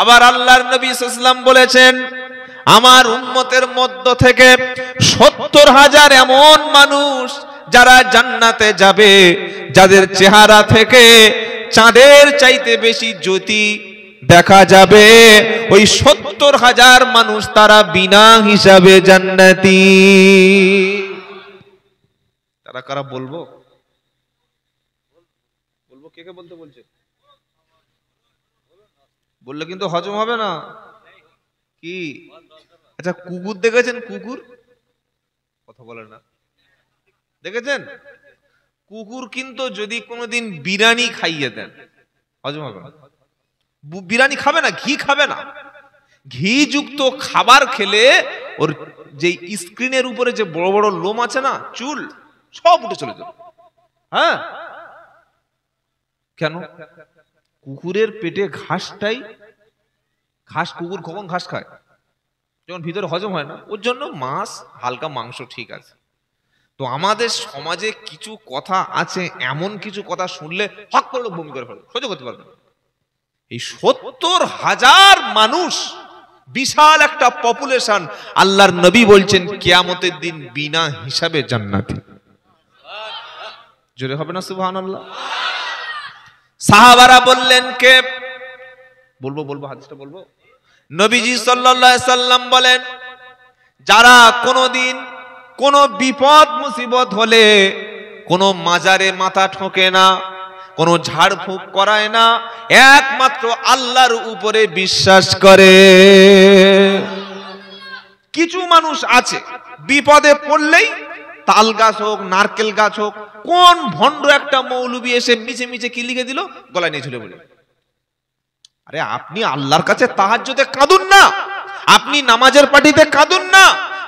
আবার আল্লাহর নবী সাল্লাল্লাহু আলাইহি ওয়াসাল্লাম বলেছেন, আমার উম্মতের মধ্য থেকে 70,000 এমন মানুষ যারা জান্নাতে যাবে, যাদের চেহারা থেকে চাঁদের চাইতে বেশি জ্যোতি দেখা যাবে। ওই 70,000 মানুষ তারা বিনা হিসাবে জান্নাতি। তারা কারা বলবো? বলবো কে কে বলতে বলছে? বললে কিন্তু হজম হবে না। কি? আচ্ছা, কুকুর দেখেছেন? কুকুর কথা বলে না, দেখেছেন? কুকুর কিন্তু যদি কোনোদিন বিরিয়ানি খাইয়ে দেন, হজম হবে না। বিরিয়ানি খাবে না, ঘি খাবে না। ঘি যুক্ত খাবার খেলে ওর যে স্ক্রিনের উপরে যে বড় বড় লোম আছে না, চুল, সব উঠে চলে যাবে। হ্যাঁ, কেন? কুকুরের পেটে ঘাসটাই ঘাস। কুকুর কখন ঘাস খায়? যখন ভিতরে হজম হয় না। ওর জন্য মাছ, হালকা মাংস ঠিক আছে। তো আমাদের সমাজে কিছু কথা আছে, এমন কিছু কথা শুনলে হক করে বমি করে ফেলে, সহ্য করতে পারবে না। এই 70,000 মানুষ, বিশাল একটা পপুলেশন, আল্লাহর নবী বলছেন কিয়ামতের দিন বিনা হিসাবে জান্নাতি। জোরে হবে না সুবহানাল্লাহ? সাহাবারা বললেন কে? বলবো হাদিসটা বলবো। নবীজি সাল্লাল্লাহু আলাইহি সাল্লাম বলেন, যারা কোনোদিন কোন বিপদ মুসিবত হলে কোন মাজারে মাথা ঠোকে না, কোন ঝাড়ফুঁক করায় না, একমাত্র আল্লাহর উপরে বিশ্বাস করে। কিছু মানুষ আছে বিপদে পড়লেই, তাল গাছ হোক, নারকেল গাছ হোক, কোন ভণ্ড একটা মৌলবি এসে মিছে মিছে কি লিখে দিল, গলায় নিয়ে ঝুলে পড়ে। আরে আপনি আল্লাহর কাছে তাহাজ্জুদে কাঁদুন না, আপনি নামাজের পার্টিতে কাঁদুন না,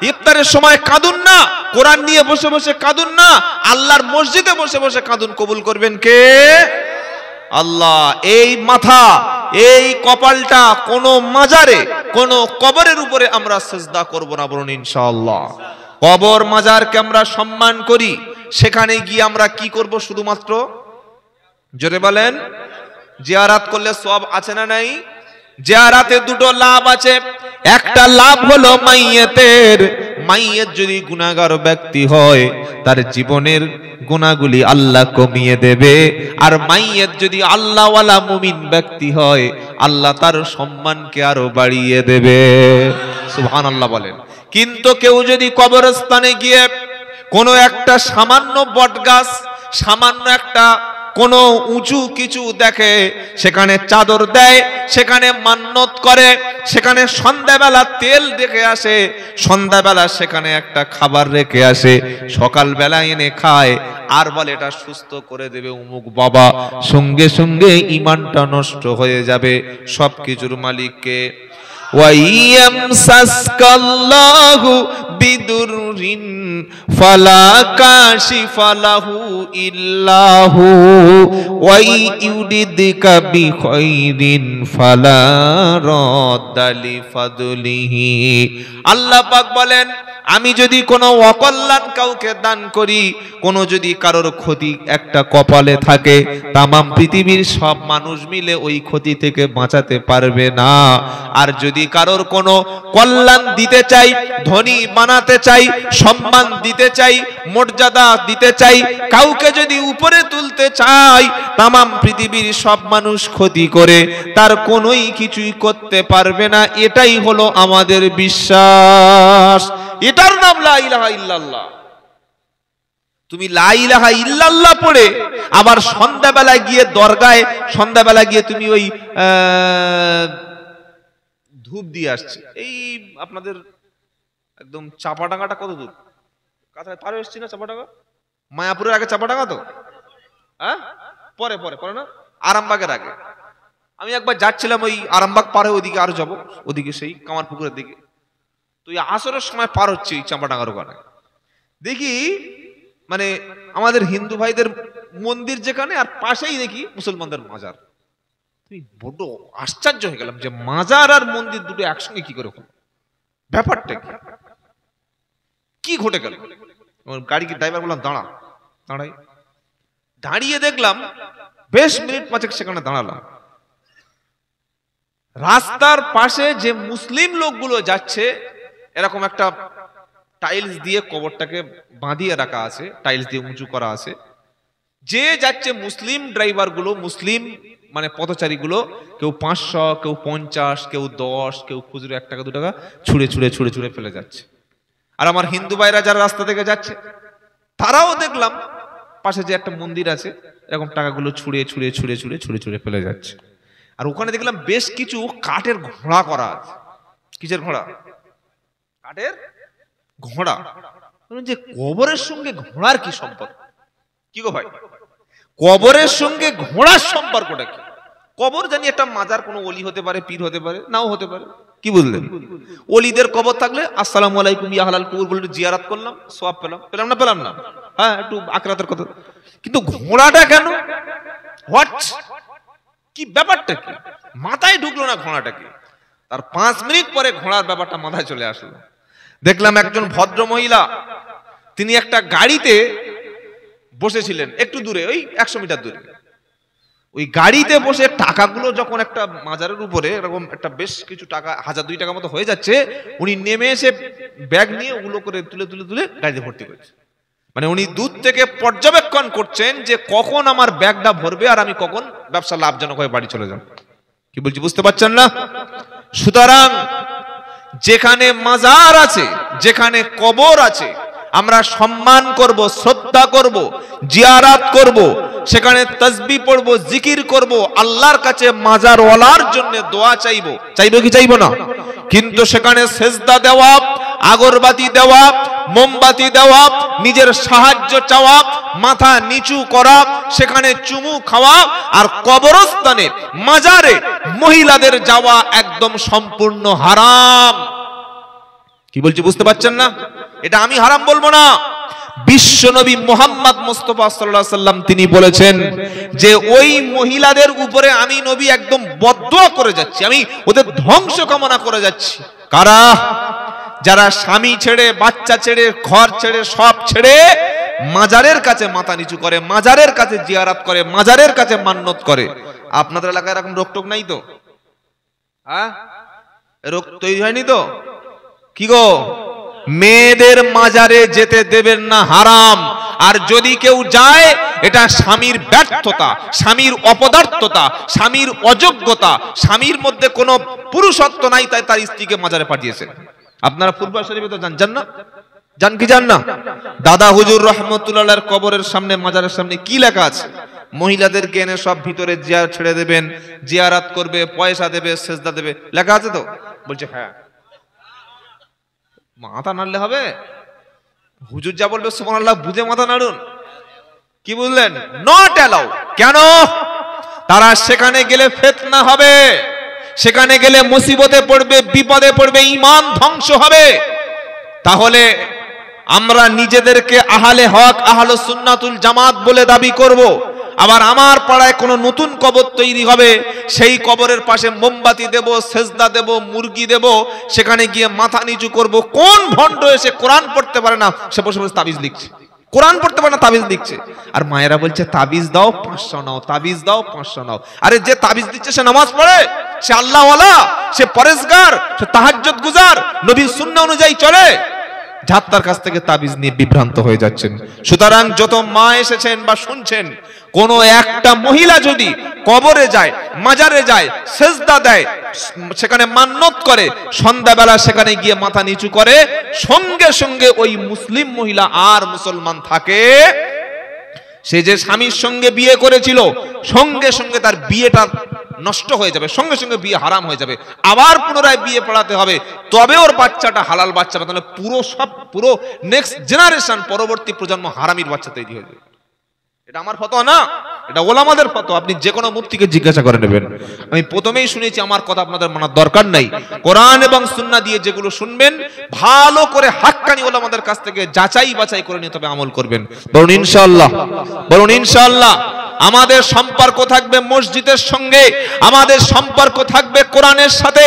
ইফতারের সময় কাঁদুন না, কোরআন নিয়ে বসে বসে কাঁদুন না, আল্লাহর মসজিদে বসে বসে কাঁদুন। কবুল করবেন কে? আল্লাহ। এই মাথা, এই কপালটা কোন মাজারে, কোন কবরের উপরে আমরা সিজদা করব না, বলুন ইনশাআল্লাহ। কবর মাজারকে আমরা সম্মান করি, সেখানে গিয়ে আমরা কি করব? শুধুমাত্র জোরে বলেন, জিয়ারাত করলে সওয়াব আছে না নাই? জিয়ারাতে দুটো লাভ আছে। একটা লাভ হলো মাইয়েতের, মাইয়েত যদি গুনাহগার ব্যক্তি হয় তার জীবনের গুনাহগুলি আল্লাহ কমিয়ে দেবে। আর মাইয়েত যদি আল্লাহওয়ালা মুমিন ব্যক্তি হয়, আল্লাহ তার সম্মানকে আরো বাড়িয়ে দেবে। সুবহানাল্লাহ বলেন। কিন্তু কেউ যদি কবরস্থানে গিয়ে কোনো একটা সামান্য বটগাছ, সামান্য একটা কোনো উঁচু কিছু দেখে, সেখানে চাদর দেয়, সেখানে মান্নত করে, সেখানে সন্ধ্যাবেলা তেল রেখে আসে, সন্ধ্যাবেলা সেখানে একটা খাবার রেখে আসে, সকালবেলা এনে খায়, আর বলে এটা সুস্থ করে দেবে অমুক বাবা, সঙ্গে সঙ্গে ঈমানটা নষ্ট হয়ে যাবে। সবকিছুর মালিককে। ওয়াইয়ামসাসকাল্লাহু বিদুররিন ফালা কাশিফা লাহু ইল্লাহু ওয়াইয়ুদিকা বিখাইরিন ফালা রাদ্দা লিফাদলিহি। আল্লাহ পাক বলেন, আমি যদি কোনো অকল্যাণ কাউকে দান করি, কোনো যদি কারোর ক্ষতি একটা কপালে থাকে, তামাম পৃথিবীর সব মানুষ মিলে ওই ক্ষতি থেকে বাঁচাতে পারবে না। আর যদি কারোর কোনো কল্যাণ দিতে চাই, ধনী বানাতে চাই, সম্মান দিতে চাই, মর্যাদা দিতে চাই, কাউকে যদি উপরে তুলতে চাই, তামাম পৃথিবীর সব মানুষ ক্ষতি করে তার কোনোই কিছুই করতে পারবে না। এটাই হলো আমাদের বিশ্বাস। এটার নাম লা ইলাহা ইল্লাল্লাহ। তুমি লা ইলাহা ইল্লাল্লাহ পড়ে আবার সন্ধ্যাবেলা গিয়ে দরগায়, সন্ধ্যাবেলা গিয়ে তুমি ওই ধূপ দিয়ে আসছে। এই আপনাদের একদম চাপাডাঙ্গাটা কত দূর? কাছাকাছি পারে এসছি না? চাপাডাঙ্গা মায়াপুরের আগে চাপাডাঙ্গা তো, হ্যাঁ পরে পরে পরে না, আরামবাগের আগে। আমি একবার যাচ্ছিলাম ওই আরামবাগ পারে, ওইদিকে আরো যাবো, ওদিকে সেই কামারপুকুরের দিকে। তো এই আসরের সময় পার হচ্ছে এই চাঁপাডাঙ্গার ওখানে, দেখি মানে আমাদের হিন্দু ভাইদের মন্দির যেখানে, আর পাশেই দেখি মুসলমানদের মাজার। বড্ড আশ্চর্য হয়ে গেলাম যে মাজার আর মন্দির দুটো একসঙ্গে কি করে হলো, ব্যাপারটা কি ঘটে গেল। গাড়ি কি ড্রাইভার বললাম দাঁড়া, দাঁড়াই, দাঁড়িয়ে দেখলাম বেশ মিনিট 5 সেখানে দাঁড়ালাম। রাস্তার পাশে যে মুসলিম লোকগুলো যাচ্ছে, এরকম একটা টাইলস দিয়ে কবরটাকে বাঁধিয়ে রাখা আছে, টাইলস দিয়ে উঁচু করা আছে। যে যাচ্ছে মুসলিম ড্রাইভার গুলো, মুসলিম মানে পথচারী গুলো, কেউ 500, কেউ 50, কেউ 10, কেউ খুচরো 1 টাকা 2 টাকা ছুঁড়ে ছুঁড়ে ছুঁড়ে ছুঁড়ে ফেলে যাচ্ছে। আর আমার হিন্দু ভাইরা যারা রাস্তা থেকে যাচ্ছে, তারাও দেখলাম পাশে যে একটা মন্দির আছে, এরকম টাকাগুলো ছুঁড়ে ছুঁড়ে ছুঁড়ে ছুঁড়ে ছুঁড়ে ছুঁড়ে ফেলে যাচ্ছে। আর ওখানে দেখলাম বেশ কিছু কাঠের ঘোড়া করা আছে। কিসের ঘোড়া? কাঠের ঘোড়া। যে কবরের সঙ্গে ঘোড়ার কি সম্পর্ক? কি গো ভাই, কবরের সঙ্গে ঘোড়ার সম্পর্কটা কি? কবর জানি একটা মাজার, কোনো ওলি হতে পারে, পীর হতে পারে, নাও হতে পারে, কি বুঝলেন? ওলিদের কবর থাকলে আসসালামু আলাইকুম ইয়া আহলাল কুবুর বলে জিয়ারত করলাম, সওয়াব পেলাম, পেলাম না পেলাম না? হ্যাঁ, একটু আখিরাতের কথা। কিন্তু ঘোড়াটা কেন? হোয়াট, কি ব্যাপারটা কি? মাথায় ঢুকলো না ঘোড়াটা কি। তার 5 মিনিট পরে ঘোড়ার ব্যাপারটা মাথায় চলে আসলো। দেখলাম একজন ভদ্র মহিলা, তিনি একটা গাড়িতে বসেছিলেন একটু দূরে, ওই 100 মিটার দূরে। ওই গাড়িতে বসে টাকাগুলো যখন একটা মাজারের উপরে এরকম একটা বেশ কিছু টাকা, 1000-2 টাকা মতো হয়ে যাচ্ছে, উনি নেমে এসে ব্যাগ নিয়ে ওগুলো করে তুলে তুলে তুলে গাড়িতে ভর্তি করেছে। মানে উনি দূর থেকে পর্যবেক্ষণ করছেন যে কখন আমার ব্যাগটা ভরবে আর আমি কখন ব্যবসা লাভজনক হয়ে বাড়ি চলে যাব। কি বলছি বুঝতে পারছেন না? সুতরাং যেখানে মাজার আছে, যেখানে কবর আছে, আমরা সম্মান করব, শ্রদ্ধা করব, জিয়ারত করব, সেখানে তাসবিহ পড়ব, জিকির করব, আল্লাহর কাছে মাজার ওয়ালার জন্য দোয়া চাইব। চাইব কি চাইব না? কিন্তু সেখানে সেজদা দেওয়া, আগরবাতি দেওয়া, মোমবাতি দেওয়া, নিজের সাহায্য চাওয়া, মাথা নিচু করা, সেখানে চুমু খাওয়া, আর কবরস্থানে মাজারে মহিলাদের যাওয়া একদম সম্পূর্ণ হারাম। কি বলছি বুঝতে পারছেন না? এটা আমি হারাম বলবো না, বিশ্ব নবী মুহাম্মদ মুস্তাফা সাল্লাল্লাহু আলাইহি সাল্লাম তিনি বলেছেন যে ওই মহিলাদের উপরে আমি নবী একদম বদদুয়া করে যাচ্ছি, আমি ওদের ধ্বংস কামনা করে যাচ্ছি। কারা? যারা স্বামী ছেড়ে, বাচ্চা ছেড়ে, ঘর ছেড়ে, সব ছেড়ে মাজারের কাছে মাথা নিচু করে, মাজারের কাছে জিয়ারত করে, মাজারের কাছে মান্নত করে। আপনাদের এলাকায় এরকম রোগটোক নাই তো? হ্যাঁ, রোগ তৈরি হয়নি তো? কি গো, মেয়েদের মাজারে যেতে দেবেন না, হারাম। আর যদি কেউ যায়, এটা স্বামীর ব্যর্থতা, স্বামীর অপদার্থতা, স্বামীর অযোগ্যতা, স্বামীর মধ্যে কোনো পুরুষত্ব নাই, তাই তার স্ত্রীকে মাজারে পাঠিয়েছেন। আপনারা ফুরফুরা শরীফে তো জান না? জান কি জান না? দাদা হুজুর রহমতুল্লাহর কবরের সামনে, মাজারের সামনে কি লেখা আছে? মহিলাদেরকে এনে সব ভিতরে জিয়ারত ছেড়ে দেবেন, জিয়ারত করবে, পয়সা দেবে, সেজদা দেবে, লেখা আছে তো? বলছে হ্যাঁ। মাথা নাড়লে হবে? হুজুর যা বলবে সুবহানাল্লাহ বুঝে মাথা নাড়ুন। কি বুঝলেন? Not allow. কেন? তারা সেখানে গেলে ফিতনা হবে, সেখানে গেলে মুসিবতে পড়বে, বিপদে পড়বে, ঈমান ধ্বংস হবে। তাহলে আমরা নিজেদেরকে আহলে হক, আহলে সুন্নাতুল জামাত বলে দাবি করব, আবার আমার পাড়ায় কোনো নতুন কবর তৈরি হবে, সেই কবরের পাশে মোমবাতি দেব, সেজদা দেব, মুরগি দেব, সেখানে গিয়ে মাথা নিচু করব। কোন ভণ্ড এসে কোরআন পড়তে পারে না, সে বসে বসে তাবিজ লিখছে, কোরআন পড়তে পারে না, তাবিজ লিখছে। আর মায়েরা বলছে তাবিজ দাও 500 নাও, তাবিজ দাও 500 নাও। আরে যে তাবিজ দিচ্ছে সে নামাজ পড়ে, সে আল্লাহওয়ালা, সে পরেজগার, সে তাহাজ্জুদ গুজার, নবীর সুন্নাহ অনুযায়ী চলে। যাত্রার কাছ থেকে তাবিজ নিয়ে বিভ্রান্ত হয়ে যাচ্ছেন। সুতরাং যত মা এসেছেন বা শুনছেন, কোন একটা মহিলা যদি কবরে যায়, মাজারে যায়, সেজদা দেয়, সেখানে মান্নত করে, সন্ধ্যাবেলা সেখানে গিয়ে মাথা নিচু করে, সঙ্গে সঙ্গে ওই মুসলিম মহিলা আর মুসলমান থাকে, সে যে স্বামীর সঙ্গে বিয়ে করেছিল, সঙ্গে সঙ্গে তার বিয়েটা নষ্ট হয়ে যাবে, সঙ্গে সঙ্গে বিয়ে হারাম হয়ে যাবে, আবার পুনরায় বিয়ে পড়াতে হবে, তবে ওর বাচ্চাটা হালাল বাচ্চা হবে। তাহলে পুরো নেক্সট জেনারেশন, পরবর্তী প্রজন্ম হারামির বাচ্চা তৈরি হয়ে যাবে। এটা আমার ফতোয়া না, এটা ওলামাদের ফতোয়া। আপনি যে কোনো মুফতিকে জিজ্ঞাসা করে নেবেন। আমি প্রথমেই শুনেছি, আমার কথা আপনাদের মানার দরকার নাই। কোরআন এবং সুন্নাহ দিয়ে যেগুলো শুনবেন, ভালো করে হাক্কানি ওলামাদের কাছ থেকে যাচাই বাছাই করে নিয়ে তবে আমল করবেন। বলুন ইনশাআল্লাহ, বলুন ইনশাআল্লাহ। আমাদের সম্পর্ক থাকবে মসজিদের সঙ্গে, আমাদের সম্পর্ক থাকবে কোরআনের সাথে।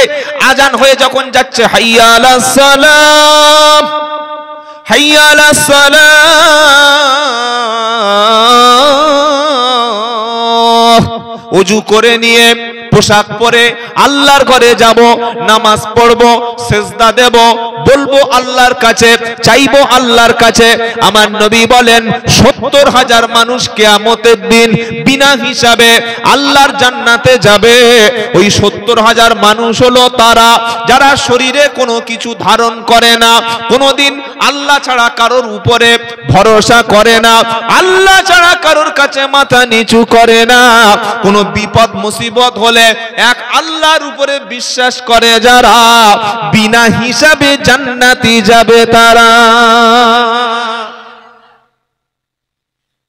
আজান হয়ে যখন যাচ্ছে, হাইয়া আলাস সালাম, হাইয়া আলাস সালাম, ওযু করে নিয়ে পোশাক পরে আল্লাহর ঘরে যাব, নামাজ পড়ব, সিজদা দেব, বলবো আল্লাহর কাছে, চাইবো আল্লাহর কাছে। আমার নবী বলেন 70,000 মানুষ কিয়ামতের দিন বিনা হিসাবে আল্লাহর জান্নাতে যাবে। ওই 70,000 মানুষ হলো তারা যারা শরীরে কোনো কিছু ধারণ করে না, কোনোদিন আল্লাহ ছাড়া কারোর উপরে ভরসা করে না, আল্লাহ ছাড়া কারোর কাছে মাথা নিচু করে না। কোনো বিপদ মুসিবত হলে এক আল্লাহর উপরে বিশ্বাস করে যারা, বিনা হিসাবে জান্নাতি যাবে তারা।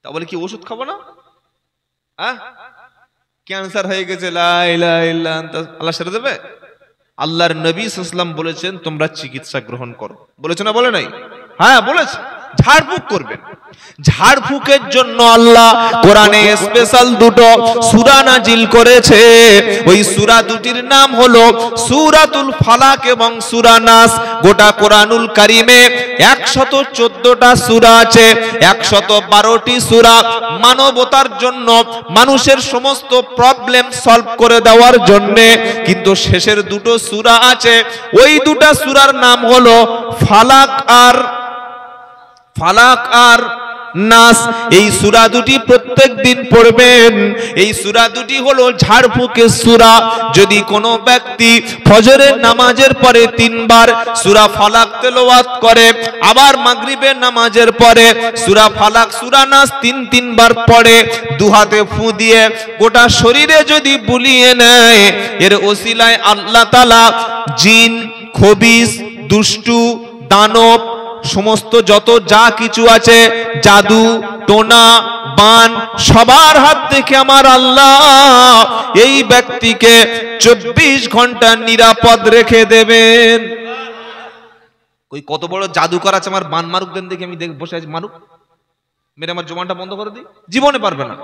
তা বলে কি ওষুধ খাবো না? ক্যান্সার হয়ে গেছে, লা ইলাহা ইল্লা আনতা, আল্লাহ সেরে দেবে? আল্লাহর নবী সাল্লাল্লাহু আলাইহি ওয়াসাল্লাম বলেছেন তোমরা চিকিৎসা গ্রহণ করো। বলেছে না বলে নাই? হ্যাঁ বলেছে। ঝাড়ফুঁক করবেন। ঝাড়ফুঁকের জন্য আল্লাহ কোরআনে স্পেশাল দুটো সূরা নাজিল করেছে। ওই সূরা দুটির নাম হলো সূরাতুল ফালাক এবং সূরা নাস। গোটা কোরআনুল কারীমে 114টা সূরা আছে, 112টি সূরা মানবতার জন্য, মানুষের সমস্ত প্রবলেম সলভ করে দেওয়ার জন্য। কিন্তু শেষের দুটো সূরা আছে, ওই দুটো সূরার নাম হলো ফালাক আর নাস। এই সূরা দুটি প্রত্যেক দিন পড়বেন। এই সূরা দুটি হলো ঝাড়ফুঁকের সূরা। যদি কোনো ব্যক্তি ফজরের নামাজের পরে 3 বার সূরা ফালাক তেলাওয়াত করে, আবার মাগরিবের নামাজের পরে সূরা ফালাক সূরা নাস 3 বার পড়ে, দুহাতে ফু দিয়ে গোটা শরীরে যদি বুলিয়ে নেয়, এর ওসিলায় আল্লাহ তাআলা জিন, খবিস, দুষ্টু, দানব, সমস্ত যত যা কিছু আছে, জাদু, টোনা, বান, সবার হাত থেকে আমার আল্লাহ এই ব্যক্তিকে 24 ঘন্টা নিরাপদ রেখে দেবেন। ওই কত বড় জাদুকর আছে, আমার বান মারুক দেন দেখি, আমি বসে আছি, মারুক, মেরে আমার জমানটা বন্ধ করে দিই, জীবনে পারবে না।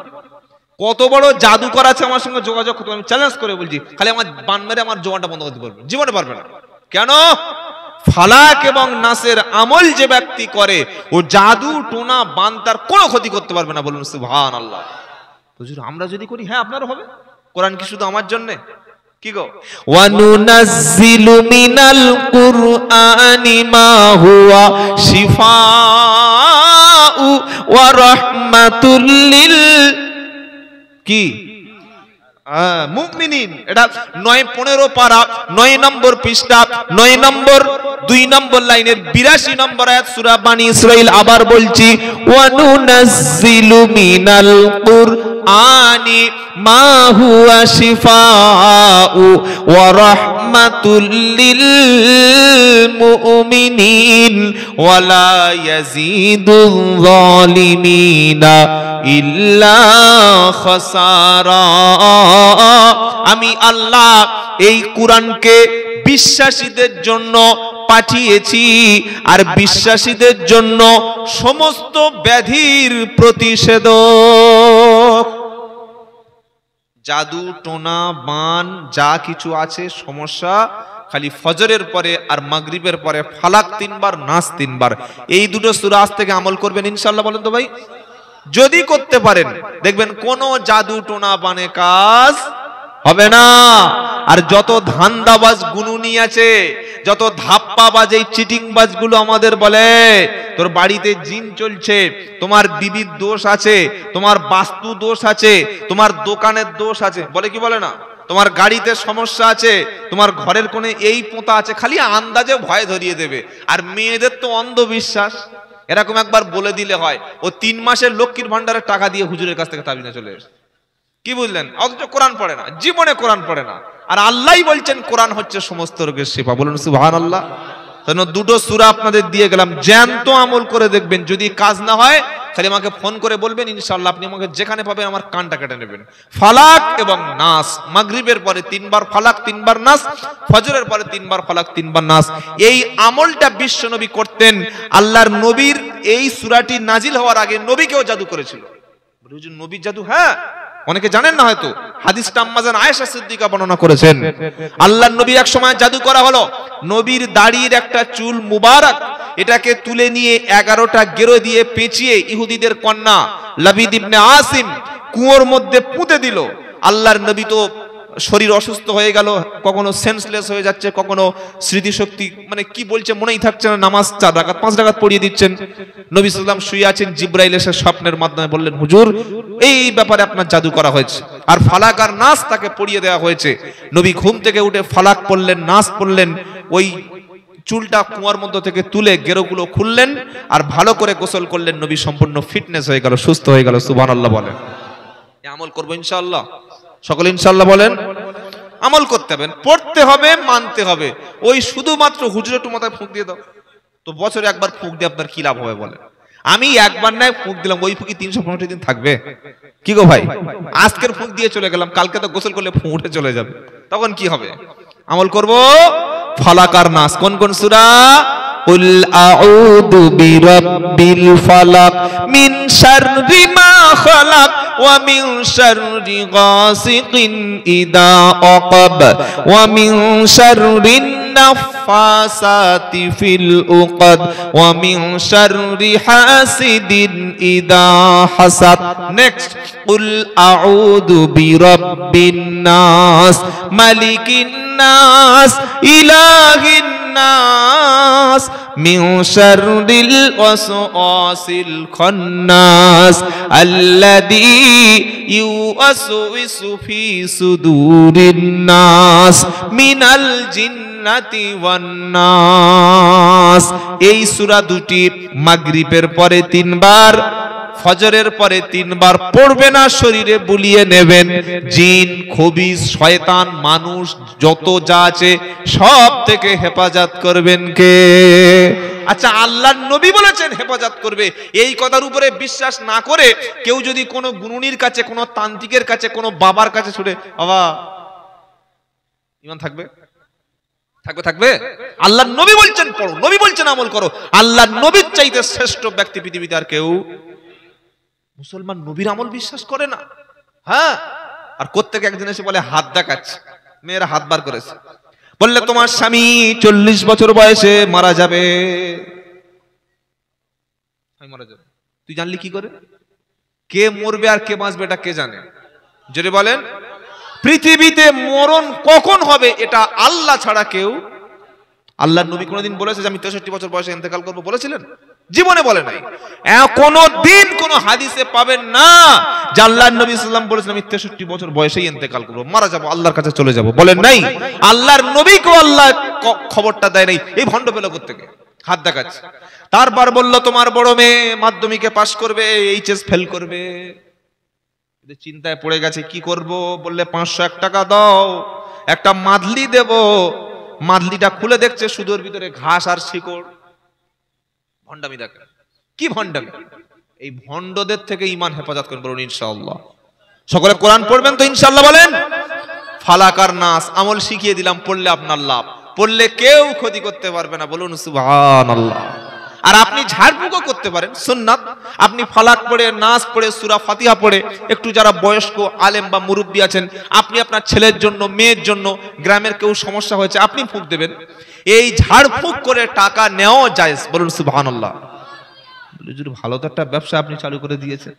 কত বড় জাদুকর আছে আমার সঙ্গে যোগাযোগ করতে, আমি চ্যালেঞ্জ করে বলছি, খালি আমার বান মেরে আমার জমানটা বন্ধ করতে পারবে, জীবনে পারবে না। কেন? ফালাক এবং নাসের আমল যে ব্যক্তি করে, ও জাদু, টোনা, বান তার কোনো ক্ষতি করতে পারবে না। বলুন সুবহানাল্লাহ। হুজুর আমরা যদি করি, হ্যাঁ আপনারও হবে। কোরআন কি শুধু আমার জন্য? কি গো? ওয়া নুনাজ্জিলু মিনাল কুরআনি মা হুয়া শিফাউ ওয়া রাহমাতুল লিল কি মুমিনিন। এটা 9-15 পারা 9 নম্বর পৃষ্ঠা 9 নম্বর 2 নম্বর লাইনের 82 নম্বর আয়াত সূরা বানী ইসরাঈল। আবার বলছি, ওয়া নুনাজ্জিলু মিনাল কুরআনি মা হুয়া শিফাউ ওয়া রাহমাতুল লিল মুমিনিন ওয়া লা ইয়াজিদুল যালিমিনা ইল্লা খাসারা। আমি আল্লাহ এই কুরআনকে বিশ্বাসীদের জন্য পাঠিয়েছি, আর বিশ্বাসীদের জন্য সমস্ত ব্যাধির প্রতিষেধক। জাদু, টোনা, বান যা কিছু আছে সমস্যা, খালি ফজরের পরে আর মাগরিবের পরে ফালাক 3 বার, নাস 3 বার, এই দুটো সূরা আজ থেকে আমল করবেন ইনশাআল্লাহ। বলেন তো ভাই, যদি করতে পারেন দেখবেন কোনো জাদু, টোনা, বানে কাজ হবে না। আর যত ধান্দাবাজ গুনুনি আছে, যত ধাপ্পাবাজ, এই চিটিংবাজ গুলো আমাদের বলে তোর বাড়িতে জিন চলছে, তোমার বিবির দোষ আছে, তোমার বাস্তু দোষ আছে, তোমার দোকানের দোষ আছে, বলে কি বলে না, তোমার গাড়িতে সমস্যা আছে, তোমার ঘরের কোণে এই পোঁতা আছে, খালি আন্দাজে ভয় ধরিয়ে দেবে। আর মেয়েদের তো অন্ধবিশ্বাস, এরকম একবার বলে দিলে হয়, ও 3 মাসের লক্ষ্মীর ভান্ডারের টাকা দিয়ে হুজুরের কাছ থেকে তাবিজ চলে এসে। কি বুঝলেন? অথচ কোরআন পড়ে না, জীবনে কোরআন পড়ে না। আর আল্লাহই বলছেন কোরআন হচ্ছে সমস্ত রোগের শিফা। বলুন সুবহানাল্লাহ। দুটো সূরা আপনাদের দিয়ে গেলাম, জ্যান্ত আমল করে দেখবেন। যদি কাজ না হয় খালি আমাকে ফোন করে বলবেন, ইনশাআল্লাহ আপনি আমাকে যেখানে পাবেন আমার কানটা কেটে নেবেন। ফালাক এবং নাস, মাগরিবের পরে 3 বার ফালাক 3 বার নাস, ফজরের পরে 3 বার ফালাক 3 বার নাস। এই আমলটা বিশ্ব নবী করতেন। আল্লাহর নবীর এই সূরাটি নাজিল হওয়ার আগে নবীকেও জাদু করেছিল। হুজুর নবীর জাদু? হ্যাঁ, অনেকে জানেন না হয়তো, হাদিসটা আম্মা জান আয়েশা সিদ্দিকা বর্ণনা করেছেন। আল্লাহর নবী এক সময় জাদু করা হলো। নবীর দাড়ির একটা চুল মুবারক, এটাকে তুলে নিয়ে 11টা গেরো দিয়ে পেঁচিয়ে ইহুদিদের কন্যা লাবিদ ইবনে আসিম কুয়োর মধ্যে পুঁতে দিল। আল্লাহর নবী তো শরীর অসুস্থ হয়ে গেল, কখনো সেন্সলেস হয়ে যাচ্ছে, কখনো স্মৃতিশক্তি মানে কি বলছে মনেই থাকছে না, নামাজ 4 রাকাত 5 রাকাত পড়িয়ে দিচ্ছেন। নবী সাল্লাল্লাহু আলাইহি ওয়াসাল্লাম শুয়ে আছেন, জিবরাইল এসে স্বপ্নের মাধ্যমে বললেন, হুজুর এই ব্যাপারে আপনার জাদু করা হয়েছে, আর ফালাক আর নাস তাকে পড়িয়ে দেওয়া হয়েছে। নবী ঘুম থেকে উঠে ফালাক পড়লেন, নাস পড়লেন, ওই চুলটা কুয়ার মধ্য থেকে তুলে গেরোগুলো খুললেন আর ভালো করে গোসল করলেন। নবী সম্পূর্ণ ফিটনেস হয়ে গেল, সুস্থ হয়ে গেল। সুবহানাল্লাহ বলেন। এই আমল করবো ইনশাআল্লাহ, সকলে ইনশাআল্লাহ বলেন। আমল করতে হবে, পড়তে হবে, মানতে হবে। ওই শুধুমাত্র হুজুর একটু মাথায় ফুঁক দিয়ে দাও, তো বছরে একবার ফুঁক দিয়ে আপনার কি লাভ হবে বলেন? আমি একবার নাই ফুঁক দিলাম, ওই ফুঁকি 365 দিন থাকবে কি গো ভাই? আজকের ফুঁক দিয়ে চলে গেলাম, কালকে তো গোসল করলে ফুঁক উঠে চলে যাবে, তখন কি হবে? আমল করব। ফালাক আর নাস কোন কোন সূরা? কুল আউযু বিরাব্বিল ফালাক মিন শাররি মা খালাক ওয়া মিন শাররি গাসিকিন ইযা আকাব ওয়া মিন শাররিন নাফাসাতি ফিল উকদ ওয়া মিন শাররি হাসিদিন ইযা হাসাদ। নেক্সট, কুল আউযু বিরাব্বিন নাস মালিকিন নাস ইলাহিন নাস মিন শাররিল ওয়াসওয়াসিল খান্নাস আল্লাযী ইউওয়াসউইসু ফি সুদুরিন নাস মিনাল জিন্নাতি ওয়ান নাস। এই সূরা দুটি মাগরিবের পরে 3 বার, ফজরের পরে 3 বার পড়বে না, শরীরে বুলিয়ে নেবেন। জিন, খবিস, শয়তান, মানুষ যত যা আছে সব থেকে হেফাজত করবেন কে? আচ্ছা, আল্লাহর নবী বলেছেন হেফাজত করবে। এই কথার উপরে বিশ্বাস না করে কেউ যদি কোনো গুণুনির কাছে, কোনো তান্ত্রিকের কাছে, কোনো বাবার কাছে ছুটে, বাবা ঈমান থাকবে? থাকবে? থাকবে? আল্লাহর নবী বলছেন পড়ো, নবী বলছেন আমল করো। আল্লাহর নবীর চাইতে শ্রেষ্ঠ ব্যক্তি পৃথিবীতে আর কেউ। মুসলমান নবীর আমল বিশ্বাস করে না। হ্যাঁ, আর কোত্থেকে একজন এসে বলে হাত দেখাচ্ছে, মেয়েরা হাত বার করেছে, বললে তোমার স্বামী 40 বছর বয়সে মারা যাবে। মারা যাবে, তুই জানলি কি করে? কে মরবে আর কে বাঁচবে এটা কে জানে? যদি বলেন পৃথিবীতে মরণ কখন হবে এটা আল্লাহ ছাড়া কেউ। আল্লাহর নবী কোনদিন বলেছে যে আমি 63 বছর বয়সে ইন্তেকাল করব? বলেছিলেন? জীবনে বলে নাই। কোনদিন কোন হাদিসে পাবেন না যে আল্লাহর নবী সাল্লাল্লাহু আলাইহি ওয়াসাল্লাম বলেছেন আমি 63 বছর বয়সেই ইন্তেকাল করব, মারা যাব, আল্লাহর কাছে চলে যাব, বলেন নাই। আল্লাহর নবীকে আল্লাহ খবরটা দেয় নাই। এই ভণ্ড পেল কোত্থেকে? হাত দেখাচ্ছে। তারপর বলল তোমার বড় মেয়ে মাধ্যমিকে পাশ করবে, এইচএস ফেল করবে। চিন্তায় পড়ে গেছে, কি করব? বললে 501 টাকা দাও, একটা মাদলি দেব। মাদলিটা খুলে দেখছে সুদোর ভিতরে ঘাস আর শিকড়। ভণ্ডামি দেখে, কি ভণ্ডামি! এই ভণ্ডদের থেকে ঈমান হেফাজত করবেন, বলুন ইনশাআল্লাহ। সকলে কোরআন পড়বেন তো ইনশাআল্লাহ বলেন। ফালাক আর নাস আমল শিখিয়ে দিলাম, পড়লে আপনার লাভ, পড়লে কেউ ক্ষতি করতে পারবে না, বলুন সুবহানাল্লাহ। আর আপনি ঝাড়ফুঁকও করতে পারেন, সুন্নাত। আপনি ফালাক পড়ে, নাস পড়ে, সূরা ফাতিহা পড়ে, একটু যারা বয়স্ক আলেম বা মুরব্বী আছেন, আপনি আপনার ছেলের জন্য, মেয়ের জন্য, গ্রামের কেউ সমস্যা হয়েছে, আপনি ফুঁক দেবেন। এই ঝাড়ফুঁক করে টাকা নেওয়া জায়েজ, বলুন সুবহানাল্লাহ। ভালো তো একটা ব্যবসা আপনি চালু করে দিয়েছেন,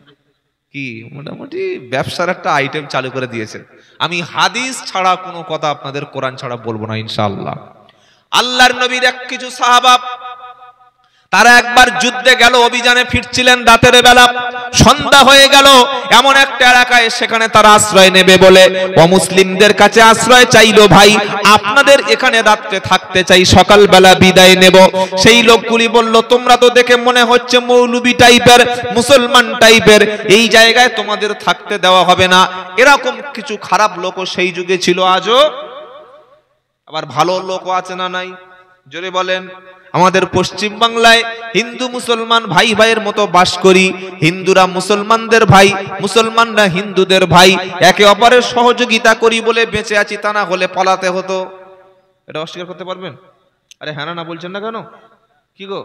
কি মোটামুটি ব্যবসার একটা আইটেম চালু করে দিয়েছেন। আমি হাদিস ছাড়া কোনো কথা আপনাদের, কোরআন ছাড়া বলবো না ইনশাআল্লাহ। আল্লাহর নবীর এক কিছু সাহাবা, তারা একবার যুদ্ধে গেল, অভিযানে ফিরছিলেন রাতের বেলা, সন্ধ্যা হয়ে গেল। এমন একটা এলাকায় সেখানে তারা আশ্রয় নেবে বলে অমুসলিমদের কাছে আশ্রয় চাইলো, ভাই আপনাদের এখানে রাত্রে থাকতে চাই, সকালবেলা বিদায় নেব। সেই লোকগুলি বলল তোমরা তো দেখে মনে হচ্ছে মৌলবি টাইপের, মুসলমান টাইপের, এই জায়গায় তোমাদের থাকতে দেওয়া হবে না। এরকম কিছু খারাপ লোকও সেই যুগে ছিল, আজও। আবার ভালো লোকও আছে না নাই? জোরে বলেন। আমাদের পশ্চিম বাংলায় হিন্দু মুসলমান ভাই ভাইয়ের মতো বাস করি। হিন্দুরা মুসলমানদের ভাই, মুসলমানরা হিন্দুদের ভাই, একে অপরের সহযোগিতা করি বলে বেঁচে আছি, তা না হলে পালাতে হতো। এটা অস্বীকার করতে পারবেন? আরে হ্যাঁ না বলছেন না কেন? কি গো,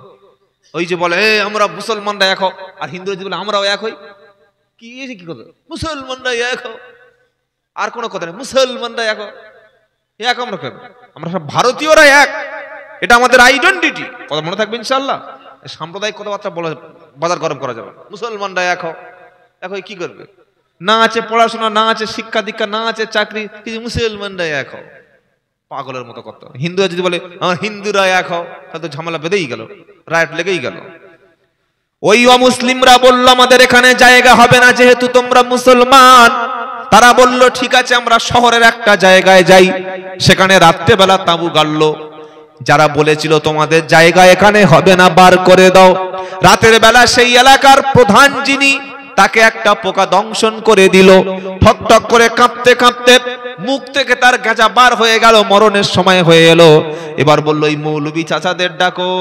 ওই যে বলে আমরা মুসলমানরা এক হও, আর হিন্দুরা যে বলে আমরাও এক হই। কি কি কথা? মুসলমানরা এক হও, আর কোনো কথা নেই, মুসলমানরা এক হও। এক আমরা কেন? আমরা সব ভারতীয়রা এক, এটা আমাদের আইডেন্টিটি। কথা মনে থাকবে ইনশাআল্লাহ। সাম্প্রদায়িক কথাবার্তা বলা, বাজার গরম করা যাবে। মুসলমানরা এক হও, এক হয়ে কি করবে? না আছে পড়াশোনা, না আছে শিক্ষা দীক্ষা, না আছে চাকরি, কিন্তু মুসলমানরা এক হও, পাগলের মতো করতে। হিন্দুরা যদি বলে আমার হিন্দুরা এক হও, তাহলে তো ঝামেলা বেঁধেই গেল, রাইট লেগেই গেল। ওই অমুসলিমরা বলল আমাদের এখানে জায়গা হবে না, যেহেতু তোমরা মুসলমান। তারা বলল ঠিক আছে আমরা শহরের একটা জায়গায় যাই। সেখানে রাত্রেবেলা তাঁবু গাড়লো। যারা বলেছিল তোমাদের জায়গা এখানে হবে না, বার করে দাও, রাতের বেলা সেই এলাকার প্রধান যিনি, তাকে একটা পোকা দংশন করে দিল। ঠক ঠক করে কাঁপতে কাঁপতে মুখ থেকে তার গেজা বার হয়ে গেল, মরণের সময় হয়ে এলো। এবার বলল এই মৌলবী চাচাদের ডাকো।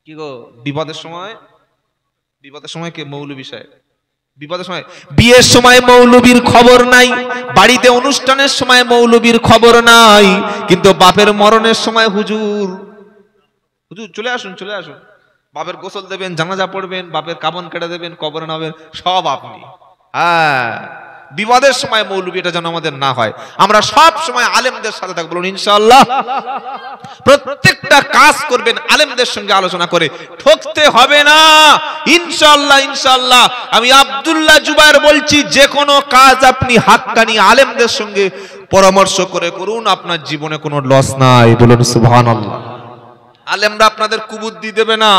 কি গো, বিপদের সময় কে মৌলবী সাহেব? বিপদের সময়, বিয়ের সময় মৌলবীর খবর নাই, বাড়িতে অনুষ্ঠানের সময় মৌলবীর খবর নাই, কিন্তু বাপের মরণের সময় হুজুর চলে আসুন, চলে আসুন, বাপের গোসল দেবেন, জানাজা পড়বেন, বাপের কাফন কেটে দেবেন, কবরে নামেন, সব আপনি। হ্যাঁ, বিপদের সময় মৌলবী, এটা যেন আমাদের না হয়। আমরা সব সময় আলেমদের সাথে থাকবো, বলুন ইনশাআল্লাহ। প্রত্যেকটা কাজ করবেন আলেমদের সঙ্গে আলোচনা করে, ঠকতে হবে না ইনশাআল্লাহ। ইনশাআল্লাহ আমি আব্দুল্লাহ জুবায়ের বলছি, যে কোনো কাজ আপনি হাক্কানি আলেমদের সঙ্গে পরামর্শ করে করুন, আপনার জীবনে কোনো লস নাই, বলুন সুবহানাল্লাহ। আলেমরা আপনাদের কুবুদ্ধি দেবে না।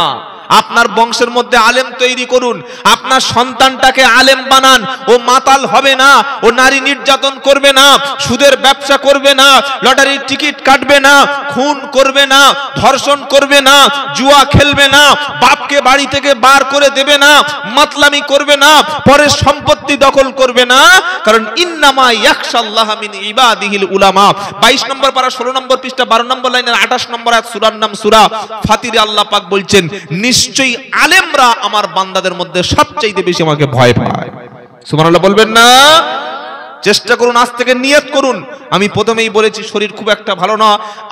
আপনার বংশের মধ্যে আলেম তৈরি করুন, আপনার সন্তানটাকে আলেম বানান। ও মাতাল হবে না, ও নারী নির্যাতন করবে না, সুদের ব্যবসা করবে না, লটারির টিকিট কাটবে না, খুন করবে না, ধর্ষণ করবে না, জুয়া খেলবে না, বাপকে বাড়ি থেকে বার করে দেবে না, মাতলামি করবে না, পরের সম্পত্তি দখল করবে না। কারণ ইন্নামা ইয়াখশাল্লাহ মিন ইবাদিহিল উলামা। 22 নম্বর পারা 16 নম্বর পৃষ্ঠা 12 নম্বর লাইনের 28 নম্বর আয়াত, সূরার নাম সূরা ফাতিরে। আল্লাহ পাক বলছেন নিশ্চয়ই আলেমরা আমার বান্দাদের মধ্যে সবচেয়ে বেশি আমাকে ভয় পায়। সুবহানাল্লাহ বলবেন না? চেষ্টা করুন, আজ থেকে নিয়ত করুন। আমি প্রথমেই বলেছি শরীর খুব একটা ভালো না,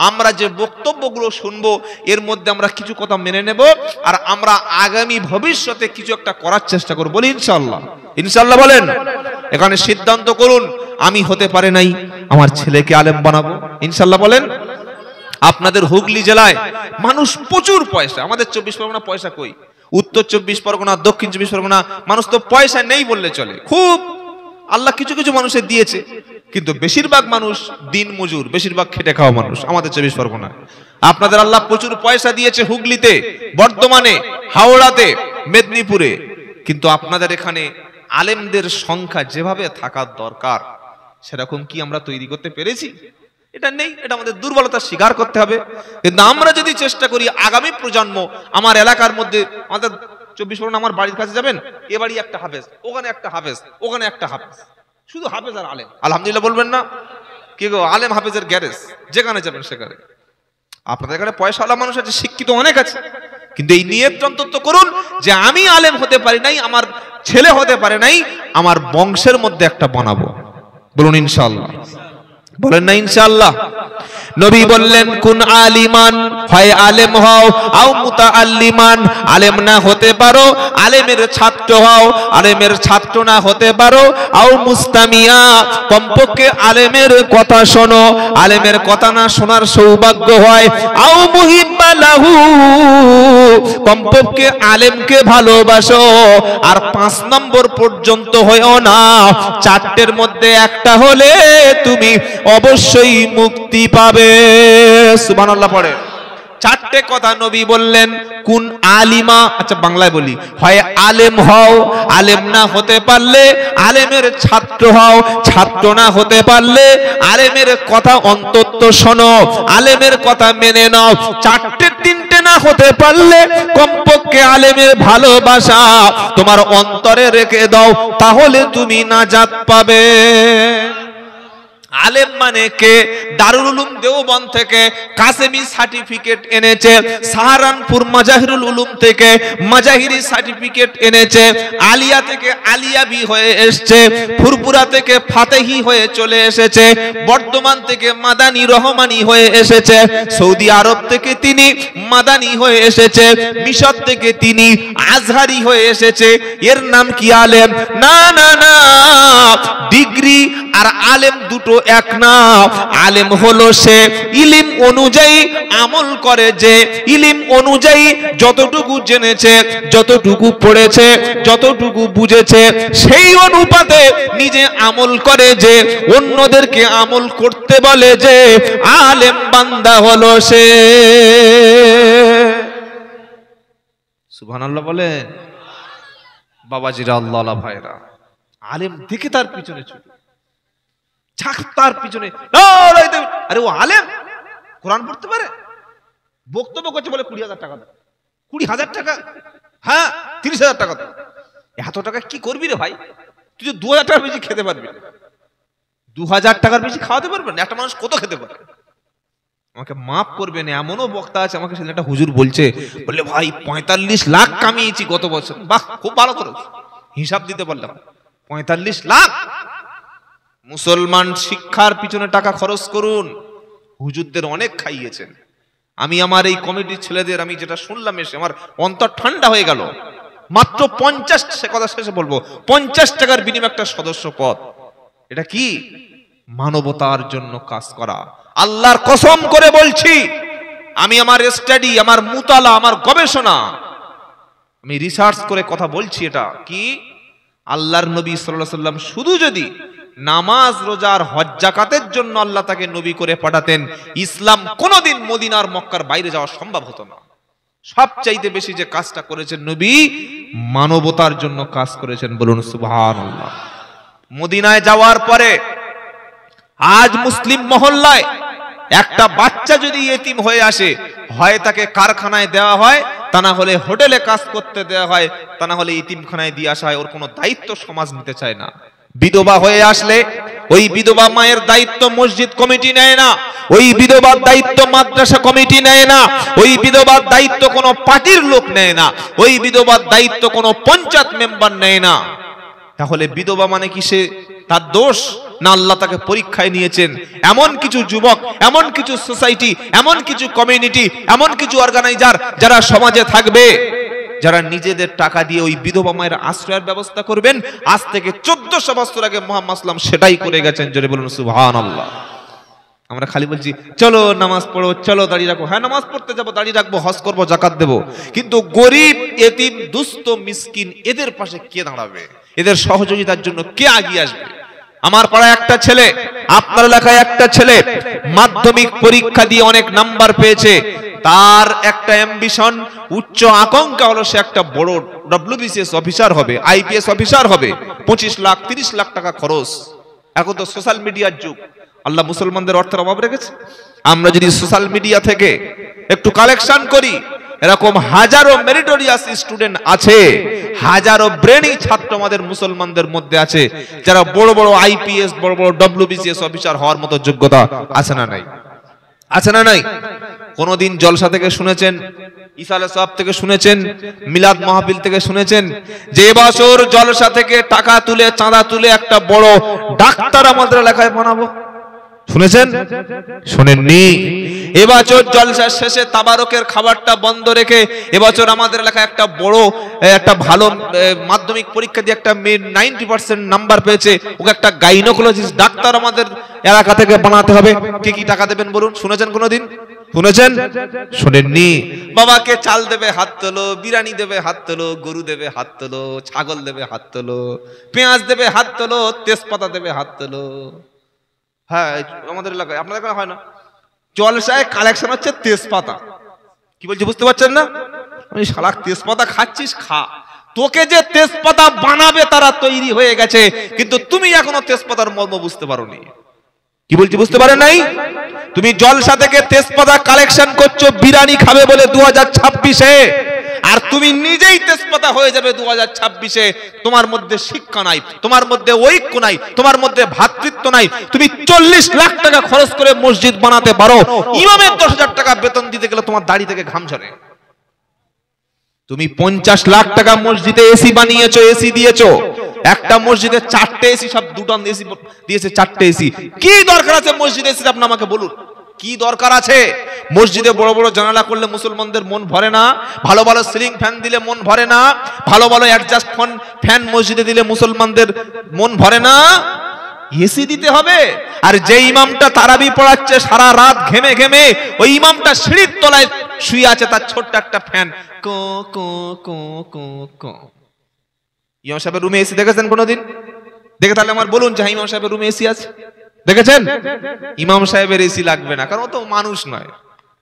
আমরা যে বক্তব্যগুলো শুনবো এর মধ্যে আমরা কিছু কথা মেনে নেব, আর আমরা আগামী ভবিষ্যতে কিছু একটা করার চেষ্টা করব, বলি ইনশাআল্লাহ। ইনশাআল্লাহ বলেন। এখানে সিদ্ধান্ত করুন, আমি হতে পারে নাই, আমার ছেলেকে আলেম বানাবো, ইনশাআল্লাহ বলেন। আপনাদের হুগলি জেলায় মানুষ প্রচুর পয়সা, আমাদের 24 পরগনা পয়সা কই, উত্তর 24 পরগনা, দক্ষিণ 24 পরগনা মানুষ তো পয়সা নেই বললে চলে। খুব আল্লাহ কিছু কিছু মানুষের দিয়েছে, কিন্তু বেশিরভাগ মানুষ দিন মজুর, বেশিরভাগ খেটে খাওয়া মানুষ আমাদের 24 পরগনা। আপনাদের আল্লাহ প্রচুর পয়সা দিয়েছে হুগলিতে, বর্ধমানে, হাওড়াতে, মেদিনীপুরে, কিন্তু আপনাদের এখানে আলেমদের সংখ্যা যেভাবে থাকার দরকার সেরকম কি আমরা তৈরি করতে পেরেছি? এটা নেই, এটা আমাদের দুর্বলতা স্বীকার করতে হবে। কিন্তু আমরা যদি চেষ্টা করি আগামী প্রজন্ম, আমার এলাকার মধ্যে, আমাদের 24 পরগনা, আমার বাড়ির কাছে যাবেন, এ বাড়ি একটা হাফেজ, ওখানে একটা হাফেজ, ওখানে একটা হাফেজ, শুধু হাফেজ আর আলেম। আলহামদুলিল্লাহ বলবেন না? কি গো, আলেম হাফেজের গ্যারেজ, যেখানে যাবেন সেখানে। আপনাদের এখানে পয়সাওয়ালা মানুষ আছে, শিক্ষিত অনেক আছে, কিন্তু এই নিয়ত অন্তত করুন যে আমি আলেম হতে পারি নাই, আমার ছেলে হতে পারে নাই, আমার বংশের মধ্যে একটা বানাবো, বলুন ইনশাআল্লাহ। বলেন না ইনশাআল্লাহ? নবী বললেন কুন আলিমান, হয় আলেম হও, আও মুতাআল্লিমান, আলেম না হতে পারো আলেমের ছাত্র হও, আলেমের ছাত্র না হতে পারো, আও মুস্তামিয়া, কমপক্ষে আলেমের কথা শোনো, আলেমের কথা না শোনার সৌভাগ্য হয়, আও মুহিব্বা লাহু, কমপক্ষে আলেমকে ভালোবাসো, আর 5 নম্বর পর্যন্ত হয়ও না, 4টের মধ্যে একটা হলে তুমি অবশ্যই মুক্তি পাবে। সুবহানাল্লাহ পড়ে। 4টে কথা নবী বললেন। কোন আলিমা, আচ্ছা বাংলায় বলি, হয় আলেম হও, আলেম না হতে পারলে আলেমের ছাত্র হও, ছাত্র না হতে পারলে আলেমের কথা অন্তত শোনো, আলেমের কথা মেনে নাও, 3টে না হতে পারলে কমপক্ষে আলেমের ভালোবাসা তোমার অন্তরে রেখে দাও, তাহলে তুমি নাজাত পাবে। আলেম মানে কে? দারুল উলুম দেওবন্দ থেকে কাসেমি সার্টিফিকেট এনেছে, সাহারানপুর মাজাহিরুল উলুম থেকে মাজাহিরি সার্টিফিকেট এনেছে, আলিয়া থেকে আলিয়াবি হয়ে এসেছে, ফুরপুরা থেকে ফাতেহি হয়ে চলে এসেছে, বর্ধমান থেকে মাদানী রহমানি হয়ে এসেছে, সৌদি আরব থেকে তিনি মাদানী হয়ে এসেছে, মিশর থেকে তিনি আজহারি হয়ে এসেছে। এর নাম কি আলেম? না না না, ডিগ্রি আর আলেম দুটো এক না। আলেম হলো সে ইলম অনুযায়ী আমল করে, যে ইলম অনুযায়ী যতটুকু জেনেছে, যতটুকু পড়েছে, যতটুকু বুঝেছে সেই অনুপাতে নিজে আমল করে, যে অন্যদেরকে আমল করতে বলে, যে আলেম বান্দা হলো সে। সুবহানাল্লাহ বলেন। বাবাজিরা, আল্লাহ ভাইরা, আলেম দেখে তার পিছনে ছুটে, তার পিছনে, আরে ও আলেম, কোরআন পড়তে পারে, বক্তব্য করছে, বলে 20,000 টাকা দাও। 20,000 টাকা? হ্যাঁ, 30,000 টাকা দাও। এত টাকা কি করবি রে ভাই? তুই তো 2,000 টাকার বেশি খেতে পারবি না। 2,000 টাকার বেশি খাওয়াতে পারবেন? একটা মানুষ কত খেতে পারে? আমাকে মাফ করবেন, এমনও বক্তা আছে, আমাকে সেদিন একটা হুজুর বলছে, বলে ভাই 45 লাখ কামিয়েছি গত বছর। বাহ, খুব ভালো করে হিসাব দিতে পারলাম। 45 লাখ। মুসলমান শিক্ষার পিছনে টাকা খরচ করুন। হুজুরদের অনেক খাইয়েছেন। আমি আমার এই কমিটির ছেলেদের আমি যেটা শুনলাম, এসে আমার অন্তর ঠান্ডা হয়ে গেল। মাত্র 50, সে কথা শেষে বলবো, 50 টাকার বিনিময়ে একটা সদস্য পদ। এটা কি? মানবতার জন্য কাজ করা। আল্লাহর কসম করে বলছি, আমি আমার স্টাডি, আমার মুতালা, আমার গবেষণা, আমি রিসার্চ করে কথা বলছি। এটা কি? আল্লাহর নবী সাল্লাল্লাহু আলাইহি ওয়াসাল্লাম শুধু যদি নামাজ, রোজা আর হজ যাকাতের জন্য আল্লাহ তাকে নবী করে পাঠাতেন, ইসলাম কোনোদিন মদিনার মক্কার বাইরে যাওয়া সম্ভব হতো না। সবচাইতে বেশি যে কাজটা করেছেন নবী, মানবতার জন্য কাজ করেছেন। বলুন সুবহানাল্লাহ। মদিনায় যাওয়ার পরে আজ মুসলিম মহল্লায় একটা বাচ্চা যদি ইতিম হয়ে আসে, হয় তাকে কারখানায় দেওয়া হয়, তা না হলে হোটেলে কাজ করতে দেওয়া হয়, তা না হলে ইতিমখানায় দিয়ে আসা হয়। ওর কোনো দায়িত্ব সমাজ নিতে চায় না। বিধবা হয়ে আসলে ওই বিধবা মায়ের দায়িত্ব মসজিদ কমিটি নেয় না, ওই বিধবার দায়িত্ব মাদ্রাসা কমিটি নেয় না, ওই বিধবার দায়িত্ব কোনো পার্টির লোক নেয় না, ওই বিধবার দায়িত্ব কোনো পঞ্চায়েত মেম্বার নেয় না। তাহলে বিধবা মানে কি সে তার দোষ? না, আল্লাহ তাকে পরীক্ষায় নিয়েছেন। এমন কিছু যুবক, এমন কিছু সোসাইটি, এমন কিছু কমিউনিটি, এমন কিছু অর্গানাইজার যারা সমাজে থাকবে, যারা নিজেদের টাকা দিয়ে ওই বিধবা মায়ের আশ্রয়ের ব্যবস্থা করবেন। আজ থেকে 1400 বছর আগে মুহাম্মদ সাল্লাল্লাহু আলাইহি ওয়াসাল্লাম সেটাই করে গেছেন। জোরে বলুন সুবহানাল্লাহ। আমরা খালি বলছি চলো নামাজ পড়ো, চলো দাঁড়িয়ে রাখো। হ্যাঁ, নামাজ পড়তে যাবো, দাঁড়িয়ে রাখবো, হজ করবো, যাকাত দেবো, কিন্তু গরিব, এতিম, দুস্থ, মিসকিন এদের পাশে কে দাঁড়াবে? এদের সহযোগিতার জন্য কে এগিয়ে আসবে? আমার পাড়ায় একটা ছেলে, আপনার এলাকায় একটা ছেলে মাধ্যমিক পরীক্ষা দিয়ে অনেক নাম্বার পেয়েছে। তার একটা অ্যাম্বিশন, উচ্চ আকাঙ্ক্ষা হলো সে একটা বড় ডব্লিউবিসিএস অফিসার হবে, আইপিএস অফিসার হবে। 25 লাখ 30 লাখ টাকা খরচ। এখন তো সোশ্যাল মিডিয়ার যুগ। আল্লাহ মুসলমানদের অর্থের অভাব রেখেছে। আমরা যদি সোশ্যাল মিডিয়া থেকে একটু কালেকশন করি, এরকম হাজারো মেরিটোরিয়াস স্টুডেন্ট আছে, হাজারো ব্রেনি ছাত্র আমাদের মুসলমানদের মধ্যে আছে, যারা বড় বড় আইপিএস, বড় বড় ডব্লিউবিসিএস অফিসার হওয়ার মতো যোগ্যতা আছে না নাই? আছে না নাই? কোনদিন জলসা থেকে শুনেছেন, ইসালে সাহেব থেকে শুনেছেন, মিলাদ মাহফিল থেকে শুনেছেন যে এবছর জলসা থেকে টাকা তুলে, চাঁদা তুলে একটা বড় ডাক্তার আমাদের এলাকায় বানাবো? শুনেছেন? শুনেননি? এবছর জলসার শেষে তাবারকের খাবারটা বন্ধ রেখে এবছর আমাদের এলাকায় একটা বড়, একটা ভালো মাধ্যমিক পরীক্ষা দিয়ে একটা মেয়ে 90% নাম্বার পেয়েছে, ওকে একটা গাইনোকোলজিস্ট ডাক্তার আমাদের এলাকা থেকে বানাতে হবে। কে কি টাকা দেবেন বলুন? শুনেছেন কোনোদিন? শুনেছেন? শুনেননি? বাবাকে চাল দেবে, হাত তোলো। বিরিয়ানি দেবে, হাত তোলো। গরু দেবে, হাত তোলো। ছাগল দেবে, হাত তোলো। পেঁয়াজ দেবে, হাত তোলো। তেজপাতা দেবে, হাত তোলো। হ্যাঁ, আমাদের এলাকায়, আপনার এলাকায় হয় না? জলসায় কালেকশন হচ্ছে তেজপাতা। কি বলছি বুঝতে পারছেন না? আমি শালা তেজপাতা খাচ্ছিস, খা। তোকে যে তেজপাতা বানাবে তারা তৈরি হয়ে গেছে, কিন্তু তুমি এখনো তেজপাতার মর্ম বুঝতে পারোনি। কি বলছি বুঝতে পারেন নাই? তুমি জলসা থেকে তেজপাতা কালেকশন করছো বিরিয়ানি খাবে বলে 2026-এ, আর তুমি নিজেই তেজপাতা হয়ে যাবে 2026-এ। তোমার মধ্যে শিক্ষা নাই, তোমার মধ্যে ঐক্য নাই, তোমার মধ্যে ভ্রাতৃত্ব নাই। তুমি 40 লাখ টাকা খরচ করে মসজিদ বানাতে পারো, ইমামের 10,000 টাকা বেতন দিতে গেলে তোমার দাড়ি থেকে ঘাম ঝরে। তুমি 50 লাখ টাকা মসজিদে এসি বানিয়েছো, এসি দিয়েছো। একটা মসজিদে 4টে এসি, সব দুটো এসি দিয়েছে, 4টে এসি। কি দরকার আছে মসজিদে এসি? আপনি আমাকে বলুন, কি দরকার আছে? মসজিদে বড় বড় জানালা করলে মুসলমানদের মন ভরে না, ভালো ভালো সিলিং ফ্যান দিলে মন ভরে না, ভালো ভালো অ্যাডজাস্ট ফ্যান মসজিদে দিলে মুসলমানদের মন ভরে না। এসি দিতে হবে? আর যে ইমামটা তারাবি পড়াচ্ছে সারা রাত ঘেমে ঘেমে, ওই ইমামটা সিঁড়ির তলায় শুয়ে আছে, তার ছোট্ট একটা ফ্যান কো কো কো কো কো। ইমাম সাহেবের রুমে এসি দেখেছেন কোনোদিন? দেখে তাহলে আমার বলুন যে ইমাম সাহেবের রুমে এসি আছে, দেখেছেন? ইমাম সাহেবের এসি লাগবে না, কারণ ও তো মানুষ নয়।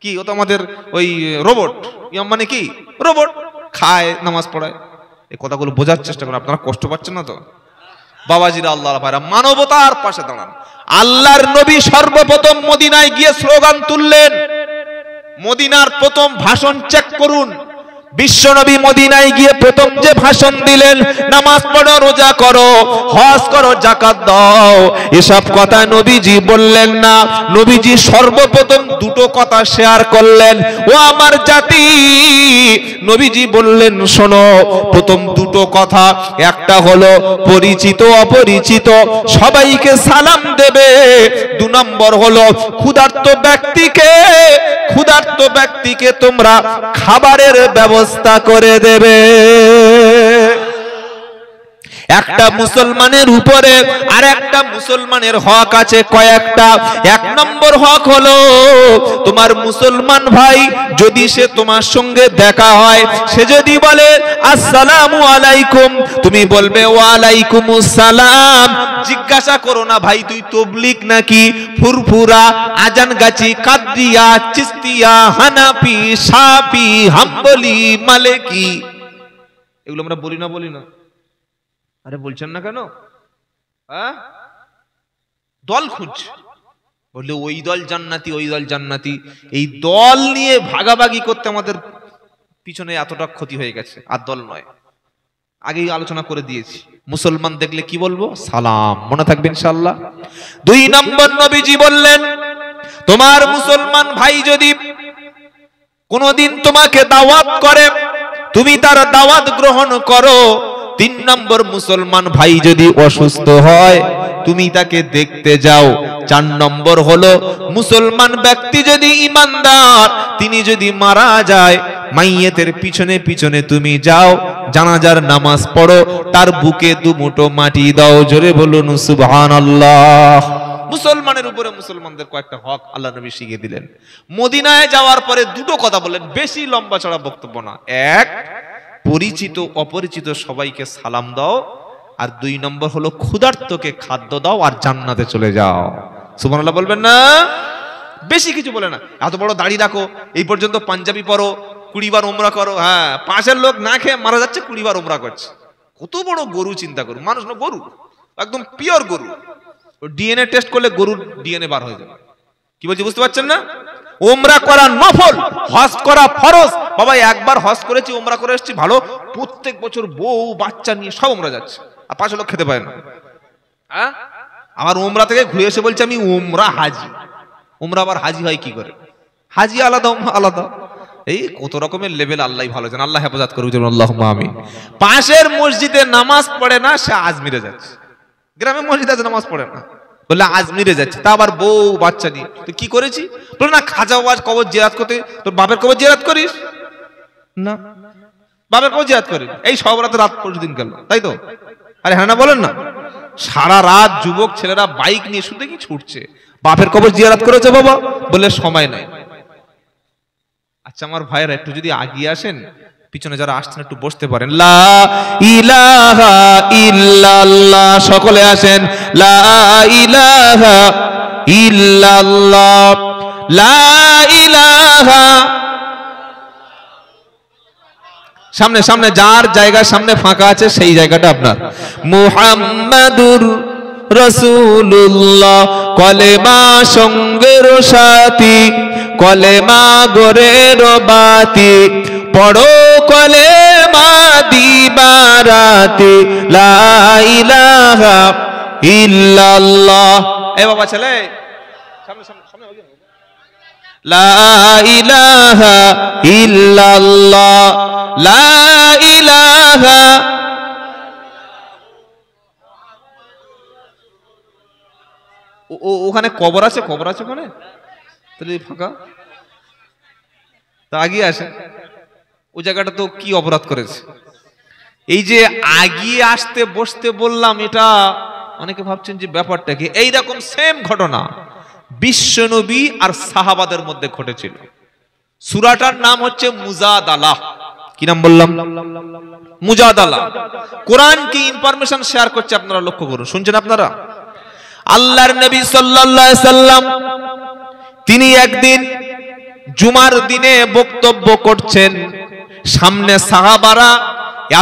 কি, ও তো আমাদের ওই রোবট। ইমাম মানে কি? রোবট, খায়, নামাজ পড়ায়। এই কথাগুলো বোঝার চেষ্টা করুন, আপনারা কষ্ট পাচ্ছেন না তো? বাবাজিরা, আল্লাহর ভাইরা, মানবতার পাশে দাঁড়ান। আল্লাহর নবী সর্বপ্রথম মদিনায় গিয়ে স্লোগান তুললেন। মদিনার প্রথম ভাষণ চেক করুন। বিশ্বনবী মদিনায় গিয়ে প্রথম যে ভাষণ দিলেন, নামাজ পড়ো, রোজা করো, হজ করো, যাকাত দাও, এসব কথা নবীজি বললেন না। নবীজি সর্বপ্রথম দুটো কথা শেয়ার করলেন। ও আমার জাতি, নবীজি বললেন শোনো, প্রথম দুটো কথা, একটা হলো পরিচিত অপরিচিত সবাইকে সালাম দেবে। 2 নম্বর হলো ক্ষুধার্ত ব্যক্তিকে তোমরা খাবারের ব্যবস্থা করে দেবে। একটা মুসলমানের উপরে আর একটা মুসলমানের হক আছে কয়েকটা। 1 নম্বর হক হলো, তোমার মুসলমান ভাই যদি সে তোমার সঙ্গে দেখা হয়, সে যদি বলে আসসালামু আলাইকুম, তুমি বলবে ওয়ালাইকুমুস সালাম। জিজ্ঞাসা করো না ভাই তুই তবলিগ নাকি, ফুরফুরা, আজানগাছি, কাদরিয়া, চিস্তিয়া, হানাফি, শাফি, হাম্বলি, মালিকি। এগুলো আমরা বলি না? আরে বলছেন না কেন? দল খুঁজছে, বললে ওই দল জান্নাতি, ওই দল জান্নাতি। এই দল নিয়ে ভাগাভাগি করতে আমাদের পিছনে এতটা ক্ষতি হয়ে গেছে। আর দল নয়, আগেই আলোচনা করে দিয়েছি। মুসলমান দেখলে কি বলবো? সালাম। মনে থাকবে ইনশাআল্লাহ। 2 নম্বর নবীজি বললেন, তোমার মুসলমান ভাই যদি কোনদিন তোমাকে দাওয়াত করে, তুমি তার দাওয়াত গ্রহণ করো। 3 নম্বর, মুসলমান ভাই যদি অসুস্থ হয়, তুমি তাকে দেখতে যাও। 4 নম্বর হলো, মুসলমান ব্যক্তি যদি ঈমানদার, তিনি যদি মারা যায়, মাইয়েতের পিছনে পিছনে তুমি যাও, জানাজার নামাজ পড়ো, তার বুকে 2 মুঠো মাটি দাও। জোরে বলুন সুবহানাল্লাহ। মুসলমানের উপরে মুসলমানদের কয়েকটা হক আল্লাহ নবী শিখিয়ে দিলেন। মদিনায় যাওয়ার পরে 2টো কথা বললেন, বেশি লম্বা চড়া বক্তব্য না। 1, পরিচিত অপরিচিত সবাইকে সালাম দাও। আর 2 নম্বর হলো ক্ষুধার্তকে খাদ্য দাও আর জান্নাতে চলে যাও। সুবহানাল্লাহ বলবেন না? বেশি কিছু বলে না। এত বড় দাড়ি রাখো, এই পর্যন্ত পাঞ্জাবি পরো, 20 বার উমরা করো। হ্যাঁ, 5-এর লোক না খেয়ে মারা যাচ্ছে, 20 বার উমরা করছে। কত বড় গরু, চিন্তা করুন। মানুষ না, গরু, একদম পিওর গরু। ডিএনএ টেস্ট করলে গরুর ডিএনএ বার হয়ে যাবে। কি বলছি বুঝতে পারছেন না? উমরা করা নফল, হজ করা ফরজ। বাবা, একবার হজ করেছি, উমরা করে এসেছি, ভালো। প্রত্যেক বছর বউ বাচ্চা নিয়ে সব উমরা যাচ্ছে, আর 5 লোক খেতে পারে না। হ্যাঁ, আমার উমরা থেকে ঘুরে এসে বলছে আমি উমরা হাজি। উমরা আবার হাজি হয় কি করে? হাজি আলাদা, উমরা আলাদা। এই কত রকমের লেভেল, আল্লাহ ভালো জানেন। আল্লাহ হেফাজত করুক, আল্লাহুম্মা আমিন। পাশের মসজিদে নামাজ পড়ে না, সে আজমিরে যাচ্ছে। গ্রামে মসজিদ আছে, নামাজ পড়ে না, বললে আজমিরে যাচ্ছে, তা আবার বউ বাচ্চা নিয়ে। তুই কি করেছি? বলে না, খাজা ওয়াজ কবর জিয়ারত করতে। তোর বাপের কবর জিয়ারত করিস না? বাপের কবর জিয়ারত করিস। এই সব রাতে রাত পরশুদিন গেল, তাই তো? আরে হ্যাঁ না বলেন না? সারা রাত যুবক ছেলেরা বাইক নিয়ে শুধু কি ছুটছে। বাপের কবর জিয়ারত করেছে বাবা, বলে সময় নাই। আচ্ছা আমার ভাইয়েরা, একটু যদি আগিয়ে আসেন, পিছনে যারা আসছেন একটু বসতে পারেন। লা ইলাহা ইল্লাল্লাহ, সকলে আসেন। লা ইলাহা ইল্লাল্লাহ, লা ইলাহা। সামনে সামনে, যার জায়গা সামনে ফাঁকা আছে সেই জায়গাটা আপনার। মুহাম্মাদুর রাসূলুল্লাহ, কলেমা সঙ্গের সাথী, কলেমা গোরের বাতি, পড়ো কলেমা দিবারাতি, লা ইলাহা ইল্লাল্লাহ। এ বাবা ছেলে, সামনে সামনে সামনে, লা ইলাহা ইল্লাল্লাহ, লা ইলাহা। ওখানে কবর আছে, কবর আছে ওখানে, তাহলে ফাঁকা। তা আগিয়ে আসে। ওই জায়গাটা তো কি অপরাধ করেছে? এই যে আগিয়ে আসতে বসতে বললাম, এটা অনেকে ভাবছেন যে ব্যাপারটা কি, এইরকম সেম ঘটনা বিশ্বনবী আর সাহাবাদের মধ্যে ঘটেছিল। সূরাটার নাম হচ্ছে মুজাদালা। কি নাম বললাম? মুজাদালা। কোরআন কি ইনফরমেশন শেয়ার করছে আপনারা লক্ষ্য করুন, শুনছেন আপনারা? আল্লাহর নবী সাল্লাল্লাহু আলাইহি সাল্লাম তিনি একদিন জুমার দিনে বক্তব্য করছেন, সামনে সাহাবারা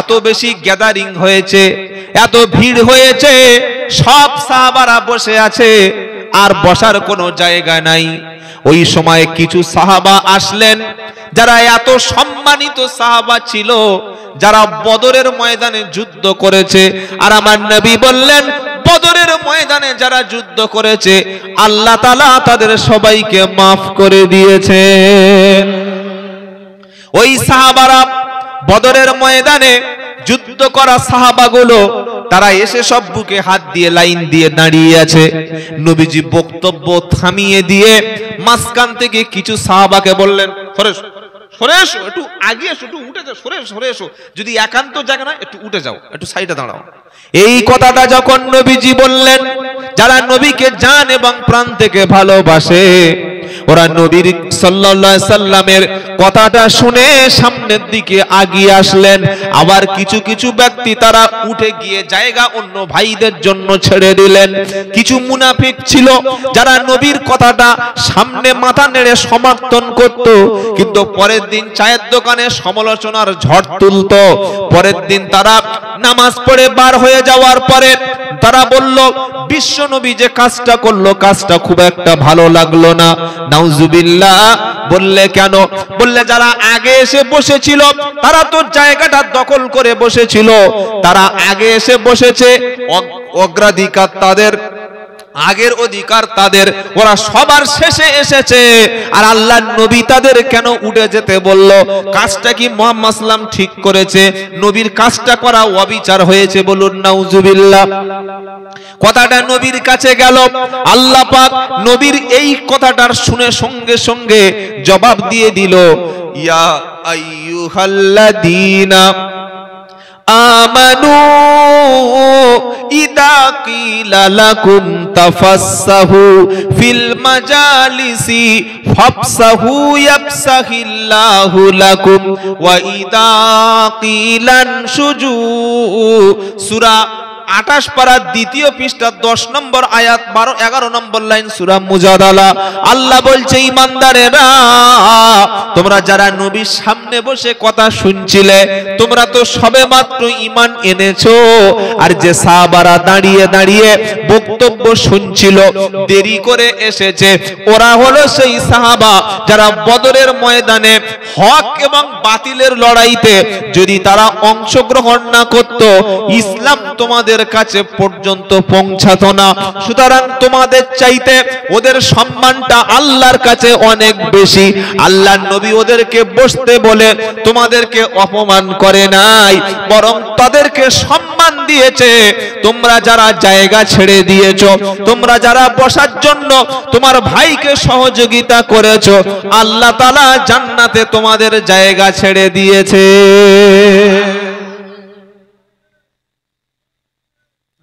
এত বেশি গ্যাদারিং হয়েছে, এত ভিড় হয়েছে, সব সাহাবারা বসে আছে আর বসার কোনো জায়গা নাই। ওই সময় কিছু সাহাবা আসলেন যারা এত সম্মানিত সাহাবা ছিল, যারা বদরের ময়দানে যুদ্ধ করেছে। আর আমার নবী বললেন, বদরের ময়দানে যারা যুদ্ধ করেছে আল্লাহ তাআলা তাদের সবাইকে মাফ করে দিয়েছেন। ওই সাহাবারা বদরের ময়দানে যুদ্ধ করা সাহাবাগুলো তারা এসে সব বুকে হাত দিয়ে লাইন দিয়ে দাঁড়িয়ে আছে। নবীজি বক্তব্য থামিয়ে দিয়ে মাঝখান থেকে কিছু সাহাবাকে বললেন, সরে এসো, একটু আগে এসো, একটু উঠে যাও, সরে এসো, যদি একান্ত জায়গা না একটু উঠে যাও, একটু সাইডে দাঁড়াও। এই কথাটা যখন নবীজি বললেন, যারা নবীকে জান এবং প্রাণ থেকে ভালোবাসে ওরা নবীর সাল্লাল্লাহু আলাইহি সাল্লামের কথাটা শুনে সামনের দিকে এগিয়ে আসলেন। আবার কিছু কিছু ব্যক্তি তারা উঠে গিয়ে জায়গা অন্য ভাইদের জন্য ছেড়ে দিলেন। কিছু মুনাফিক ছিল যারা নবীর কথাটা সামনে মাথা নেড়ে সমর্থন করত, কিন্তু পরের দিন চায়ের দোকানে সমালোচনার ঝড় তুলত। পরের দিন তারা নামাজ পড়ে বার হয়ে যাওয়ার পরে তারা বলল, বিশ্ব নবী যে কাজটা করলো কাজটা খুব একটা ভালো লাগলো না। নাউজুবিল্লাহ। বললে কেন? বললে যারা আগে এসে বসেছিল তারা তো জায়গাটা দখল করে বসেছিল, তারা আগে এসে বসেছে, অগ্রাধিকার তাদের, আগের অধিকার তাদের, ওরা সবার শেষে এসেছে। আর আল্লাহর নবী তাদের কেন উঠে যেতে বলল? কাজটা কি মুহাম্মদ সাল্লাম ঠিক করেছে? নবীর কাজটা করা অবিচার হয়েছে? বলুন নাউজুবিল্লাহ। কথাটা নবীর কাছে গেল। আল্লাহ পাক নবীর এই কথাটার শুনে সঙ্গে সঙ্গে জবাব দিয়ে দিল, ইয়া আইয়ুহাল্লাযীনা আমানু ইদা কিলা লাকুম তাফাসসাহু ফিল মাজালিসি ফাফসাহু ইয়াফসাহিল্লাহু লাকুম ওয়া ইদা কিলান শুজু। সূরা 28 পারা দ্বিতীয় পৃষ্ঠা 10 নম্বর আয়াত 12-11 নম্বর লাইন সূরা মুজাদালা। আল্লাহ বলছে, ঈমানদারেরা তোমরা যারা নবীর সামনে বসে কথা শুনছিলে তোমরা তো সবেমাত্র ঈমান এনেছো। আর যে সাহাবারা দাঁড়িয়ে দাঁড়িয়ে বক্তব্য শুনছিল, দেরি করে এসেছে, ওরা হলো সেই সাহাবা যারা বদরের ময়দানে হক এবং বাতিলের লড়াইতে যদি তারা অংশগ্রহণ না করত, ইসলাম তোমাদের কাছে পর্যন্ত পৌঁছাতো না। সুতরাং তোমাদের চাইতে ওদের সম্মানটা আল্লাহর কাছে অনেক বেশি। আল্লাহর নবী ওদেরকে বসতে বলে তোমাদেরকে অপমান করে নাই, বরং তাদেরকে সম্মান দিয়েছে। তোমরা যারা জায়গা ছেড়ে দিয়েছো, তোমরা যারা বসার জন্য তোমার ভাইকে সহযোগিতা করেছো, আল্লাহ তাআলা জান্নাতে তোমাদের জায়গা ছেড়ে দিয়েছে।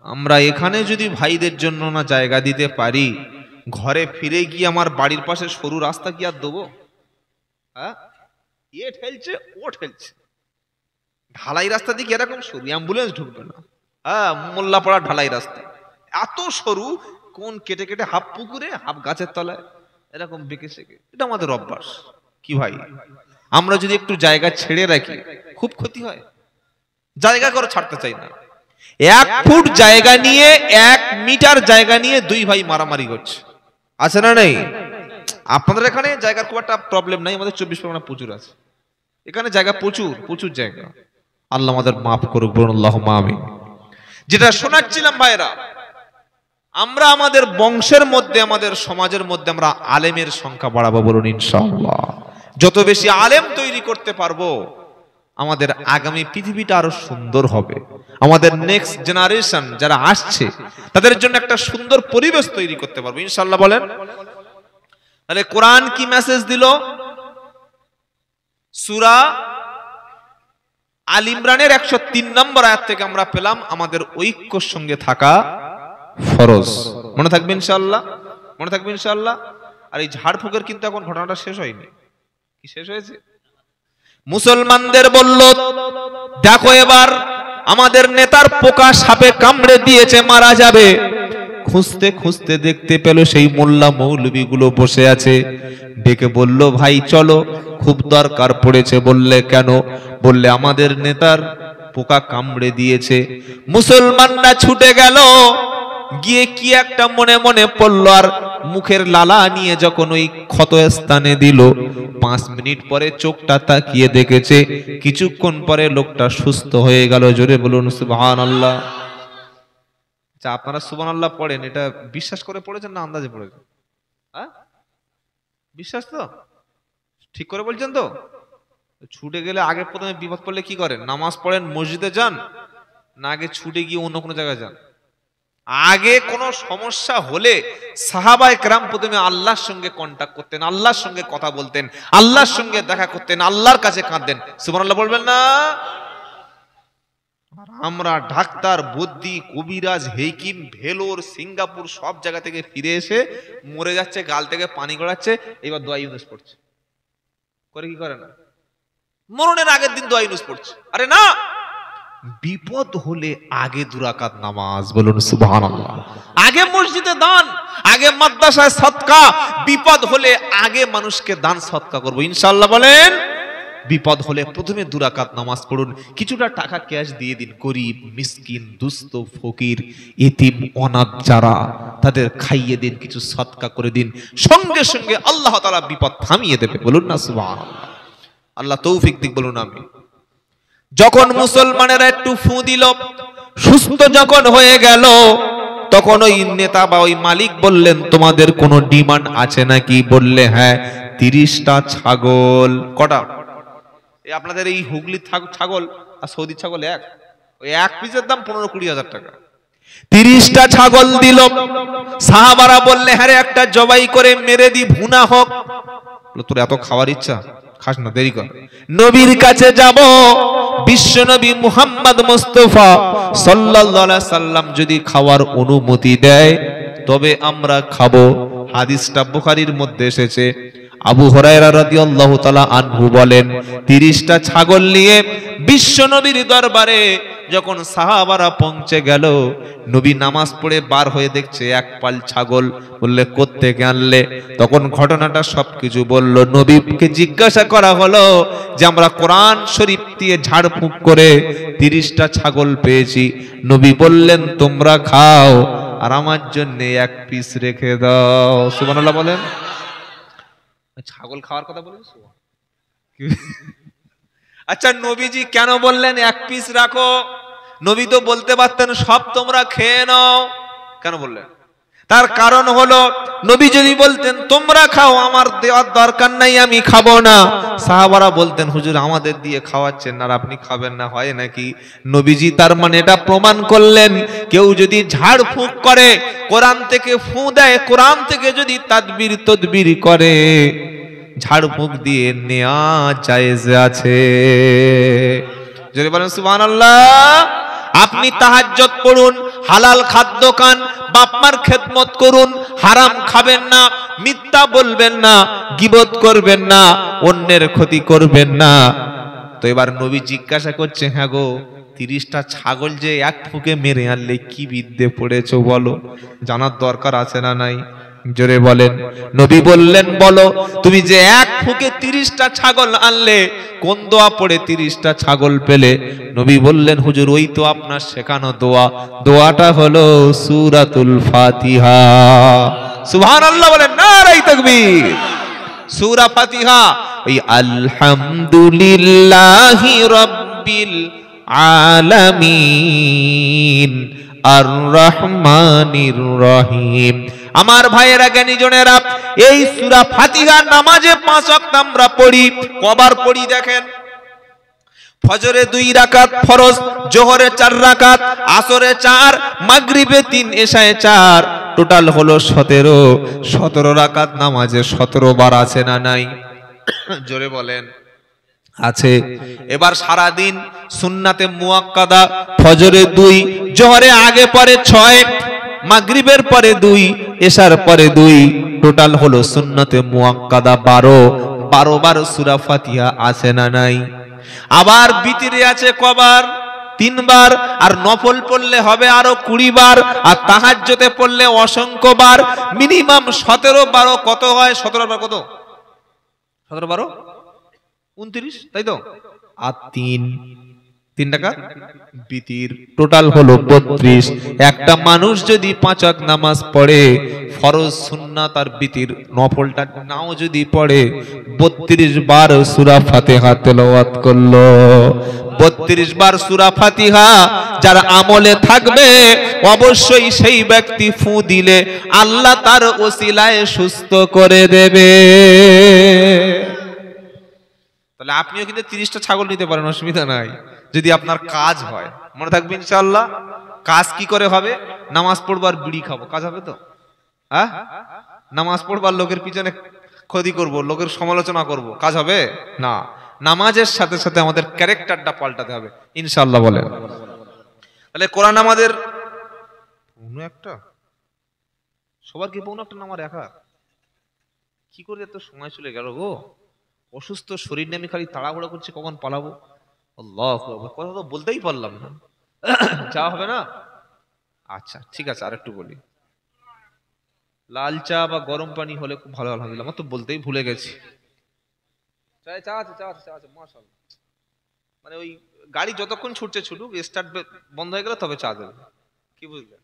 আমরা এখানে যদি ভাইদের জন্য না জায়গা দিতে পারি, ঘরে ফিরে গিয়ে আমার বাড়ির পাশে সরু রাস্তা কি আর দেবো? হ্যাঁ, এ ঠেলছে ও ঠেলছে, ঢালাই রাস্তা দিকে এরকম সরু, অ্যাম্বুলেন্স ঢুকবে না। হ্যাঁ, মোল্লাপাড়া ঢালাই রাস্তা এত সরু, কোন কেটে কেটে হাফ পুকুরে হাফ গাছের তলায় এরকম বেঁকে শেখে। এটা আমাদের অভ্যাস। কি ভাই, আমরা যদি একটু জায়গা ছেড়ে রাখি খুব ক্ষতি হয়। জায়গা করে ছাড়তে চাই না। 1 ফুট জায়গা নিয়ে 1 মিটার জায়গা নিয়ে দুই ভাই মারামারি করছে, আছে না নেই? আপনাদের এখানে জায়গার খুব একটা প্রবলেম নাই, আমাদের 24 পরগনা প্রচুর আছে, এখানে জায়গা প্রচুর প্রচুর জায়গা। আল্লাহ আমাদের মাফ করুক, বলুন আল্লাহুম্মা আমিন। যেটা শোনাচ্ছিলাম ভাইরা, আমরা আমাদের বংশের মধ্যে, আমাদের সমাজের মধ্যে আমরা আলেমের সংখ্যা বাড়াবো, বলুন ইনশাআল্লাহ। যত বেশি আলেম তৈরি করতে পারবো, আমাদের আগামী পৃথিবীটা আরো সুন্দর হবে। আমাদের নেক্সট জেনারেশন যারা আসছে তাদের জন্য একটা সুন্দর পরিবেশ তৈরি করতে পারবো ইনশাআল্লাহ। বলেন তাহলে কোরআন কি মেসেজ দিল? সূরা আল ইমরানের 103 নম্বর আয়াত থেকে আমরা পেলাম আমাদের ঐক্যর সঙ্গে থাকা ফরজ। মনে থাকবে ইনশাআল্লাহ, মনে থাকবে ইনশাআল্লাহ। আর এই ঝাড়ফুঁকের কিন্তু এখন ঘটনাটা শেষ হয়নি। কি শেষ হয়েছে? মুসলমানদের বলল, দেখো এবার আমাদের নেতার পোকা সাপে কামড়ে দিয়েছে, মারা যাবে। খুঁজতে খুঁজতে দেখতে পেল সেই মোল্লা মৌলবী গুলো বসে আছে। ডেকে বলল, ভাই চলো, খুব দরকার পড়েছে। বললে কেন? বললে আমাদের নেতার পোকা কামড়ে দিয়েছে। মুসলমানরা ছুটে গেল, গিয়ে কি একটা মনে মনে পড়লো, আর মুখের লালা নিয়ে যখন ওই ক্ষত স্থানে দিল, 5 মিনিট পরে চোখটা তাকিয়ে দেখেছে, কিছুক্ষণ পরে লোকটা সুস্থ হয়ে গেল। জোরে বলুন সুবহানাল্লাহ। আচ্ছা, আপনারা সুবহানাল্লাহ পড়েন, এটা বিশ্বাস করে পড়েছেন না আন্দাজে পড়েছেন? হ্যাঁ, বিশ্বাস তো? ঠিক করে বলছেন তো? ছুটে গেলে আগে প্রথমে বিপদ পড়লে কি করেন? নামাজ পড়েন, মসজিদে যান, না আগে ছুটে গিয়ে অন্য কোনো জায়গায় যান? আগে কোনো সমস্যা হলে সাহাবায়ে কেরাম প্রথমে আল্লাহর সঙ্গে কন্টাক্ট করতেন, আল্লাহর সঙ্গে কথা বলতেন, আল্লাহর সঙ্গে দেখা করতেন, আল্লাহর কাছে কাঁদতেন। সুবহানাল্লাহ বলবেন না? আমরা ডাক্তার, বুদ্ধি, কবিরাজ, হেকিম, ভেলোর, সিঙ্গাপুর সব জায়গা থেকে ফিরে এসে মরে যাচ্ছে, গাল থেকে পানি গড়াচ্ছে, এবার দোয়া ইউনুস পড়ছে। করে কি করে না? মরণের আগের দিন দোয়া ইউনুস পড়ছে। আরে না, বিপদ হলে আগে 2 রাকাত নামাজ। বলুন সুবহানাল্লাহ। আগে মসজিদে দান, আগে মাদ্রাসায় সদকা। বিপদ হলে আগে মানুষকে দান সদকা করব ইনশাআল্লাহ। বলেন, বিপদ হলে প্রথমে 2 রাকাত নামাজ পড়ুন, কিছুটা টাকা ক্যাশ দিয়ে দিন, গরিব, মিসকিন, দুস্থ, ফকির, ইতিম, অনাথ যারা, তাদের খাইয়ে দিন, কিছু সদকা করে দিন। সঙ্গে সঙ্গে আল্লাহ তাআলা বিপদ থামিয়ে দেবে। বলুন না সুবহানাল্লাহ। আল্লাহ তৌফিক দিক। বলুন আমিন। যখন মুসলমানেরা একটু ফু দিল, সুস্থ যখন হয়ে গেল, তখন ওই নেতা বা ওই মালিক বললেন, তোমাদের কোনো ডিমান্ড আছে নাকি? বললে হ্যাঁ, 30টা ছাগল। কটা? এই আপনাদের এই হুগলি ছাগল আর সৌদি ছাগল এক, ওই এক পিসের দাম 15-20 হাজার টাকা। 30টা ছাগল দিল। সাহাবারা বললে, হ্যাঁ রে, একটা জবাই করে মেরে দি, ভুনা হোক। তোর এত খাওয়ার ইচ্ছা, খাস না, দেরি কর। নবীর কাছে যাব, বিশ্ব নবী মুহাম্মদ মুস্তাফা সাল্লাল্লাহু আলাইহি সাল্লাম যদি খাওয়ার অনুমতি দেয় তবে আমরা খাবো। হাদিসটা বুখারীর মধ্যে এসেছে। আবু হুরায়রা রাদিয়াল্লাহু তাআলা আনহু বলেন, 30টা ছাগল নিয়ে বিশ্ব নবীর দরবারে যখন সাহাবারা পৌঁছে গেল, নবী নামাজ পড়ে বার হয়ে দেখছে এক পাল ছাগল। বললে, কোত্থেকে আনলে? তখন ঘটনাটা সবকিছু বলল। নবীকে জিজ্ঞাসা করা হলো যে আমরা কোরআন শরীফ দিয়ে ঝাড়ফুঁক করে 30টা ছাগল পেয়েছি। নবী বললেন, তোমরা খাও আর আমার জন্য 1 পিস রেখে দাও। সুবহানাল্লাহ বলেন। ছাগল খাওয়ার কথা বলেন। আচ্ছা, নবীজি কেন বললেন 1 পিস রাখো? নবী তো বলতে পারতেন সব তোমরা খেয়ে নাও। কেন বললেন? তার কারণ হলো, নবী যদি বলতেন তোমরা খাও, আমার দেওয়ার দরকার নাই, আমি খাবো না, সাহাবারা বলতেন হুজুর আমাদের দিয়ে খাওয়াচ্ছেন আর আপনি খাবেন না, হয় নাকি? নবীজি তার মানে এটা প্রমাণ করলেন, কেউ যদি ঝাড়ফুঁক করে, কোরআন থেকে ফু দেয়, কোরআন থেকে যদি তাদবির তদবির করে, ঝাড়ফুঁক দিয়ে নেয়া জায়েজ আছে। যদি বলেন সুবহানাল্লাহ। আপনি তাহাজ্জুদ পড়ুন, হালাল খাদ্য খান, বাপমার খেদমত করুন, হারাম খাবেন না, মিথ্যা বলবেন না, গীবত করবেন না, অন্যের ক্ষতি করবেন না। তো এবার নবী জিজ্ঞাসা করছে, হ্যাঁ গো, 30টা ছাগল যে 1 ফুঁকে মেরে আনলে কি বিদ্যে পড়েছো বলো? জানার দরকার আছে না নাই? জোরে বলেন। নবী বললেন, বলো তুমি যে 1 ফুঁকে 30টা ছাগল আনলে, কোন দোয়া পড়ে 30টা ছাগল পেলে? নবী বললেন, হুজুর ওই তো আপনার শেখানো দোয়া। দোয়াটা হলো সূরাতুল ফাতিহা। সুবহানাল্লাহ বলেন, নারে তাকবীর। সূরা ফাতিহা, ওই আলহামদুলিল্লাহি রাব্বিল আলামিন আর রহমানির রহিম। আমার ভাইয়েরা, জ্ঞানী জনেরা, এই সূরা ফাতিহা নামাজে 5 ওয়াক্ত আমরা পড়ি। কবার পড়ি দেখেন? ফজরে 2 রাকাত ফরজ, জোহরে 4 রাকাত, আসরে 4, মাগরিবে 3, এশায়ে 4, টোটাল হলো 17 রাকাত নামাজে 17 বার আছে না নাই? জোরে বলেন, আছে। এবার সারা দিন সুন্নাতে মুআক্কাদা, ফজরে 2, জোহরে আগে পরে 6, মাগরিবের পরে 2, এশার পরে 2, টোটাল হলো সুন্নতে মুআক্কাদা 12 বার সূরা ফাতিহা আছে না নাই? আবার বিতিরে আছে কবার? 3 বার। আর নফল পড়লে হবে আরো 20 বার, আর তাহাজ্জুদে পড়লে অসংখ্য বার, মিনিমাম 17 12 কত হয়? 17 বার কত? 17 12 29, তাই তো? আর 3 টাকা বিতির, টোটাল হলো 32। একটা মানুষ যদি 5 ওয়াক্ত নামাজ পড়ে, ফরজ সুন্নাত আর বিতির নফলটা নাও যদি পড়ে, 32 বার সূরা ফাতিহা তেলাওয়াত করলো। 32 বার সূরা ফাতিহা যার আমলে থাকবে, অবশ্যই সেই ব্যক্তি ফু দিলে আল্লাহ তার ওসিলায় সুস্থ করে দেবে। তাহলে আপনিও কিন্তু 30টা ছাগল নিতে পারেন, অসুবিধা নাই, যদি আপনার কাজ হয়। মনে থাকবে ইনশাআল্লাহ। কাজ কি করে হবে? নামাজ পড়বার বিড়ি খাবো, কাজ হবে তো? হ্যাঁ, নামাজ পড়বার লোকের পিছনে ক্ষতি করব, লোকের সমালোচনা করব, কাজ হবে না। নামাজের সাথে সাথে আমাদের ক্যারেক্টারটা পাল্টাতে হবে ইনশাআল্লাহ। বলেন তাহলে কোরআন আমাদের একটা, সবার কি একটা নামার একা? কি করে এত সময় চলে গেল গো? অসুস্থ শরীর নিয়ে আমি খালি তাড়াহুড়ো করছি, কখন পালাবো। আল্লাহু আকবার, কথা তো বলতেই পারলাম না। চা হবে না? আচ্ছা ঠিক আছে, আর একটু বলি। লাল চা বা গরম পানি হলে খুব ভালো, আলহামদুলিল্লাহ। আমার তো বলতেই ভুলে গেছি। চা আছে মাশাআল্লাহ। মানে ওই গাড়ি যতক্ষণ ছুটছে ছুটুক, স্টার্ট বন্ধ হয়ে গেলে তবে চা দেবে, কি বুঝলেন?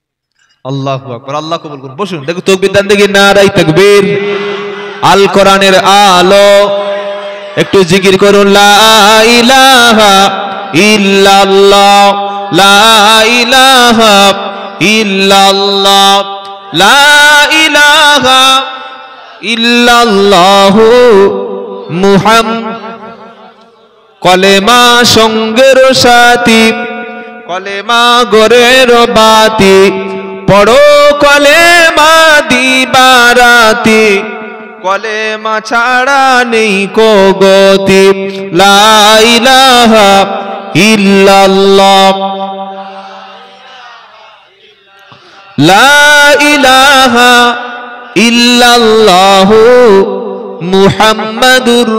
আল্লাহু আকবার, আল্লাহ কবুল করুন। বসুন, দেখো তাকবীর দেন দেখি, নারায়ে তাকবীর। আল কোরআনের আলো, একটু জিকির করুন, লা ইলাহা ইল্লাল্লাহ, লা ইলাহা ইল্লাল্লাহ, লা ইলাহা ইল্লাল্লাহু মুহাম্মাদ। কলেমা সঙ্গের সাথী, কলেমা গোরের বাতি, পড়ো কলেমা দিবারাতি, কলেমা ছাড়া নেই কো গতি, লা ইলাহা ইল্লাল্লাহ, লা ইলাহা ইল্লাল্লাহু মুহাম্মাদুর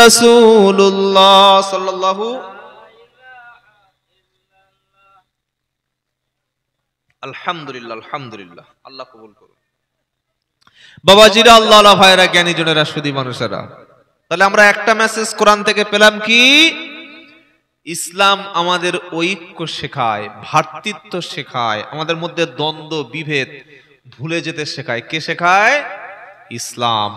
রাসূলুল্লাহ সাল্লাল্লাহু। আলহামদুলিল্লাহ, আলহামদুলিল্লাহ, আল্লাহ কবুল করুন। বাবাজিরা, আল্লাহ আল্লাহ ভাইরা, জ্ঞানী জনেরা, সুধী মানুষেরা, তাহলে আমরা একটা মেসেজ কোরআন থেকে পেলাম কি? ইসলাম আমাদের ঐক্য শেখায়, ভ্রাতৃত্ব শেখায়, আমাদের মধ্যে দ্বন্দ্ব বিভেদ ভুলে যেতে শেখায়। কে শেখায়? ইসলাম।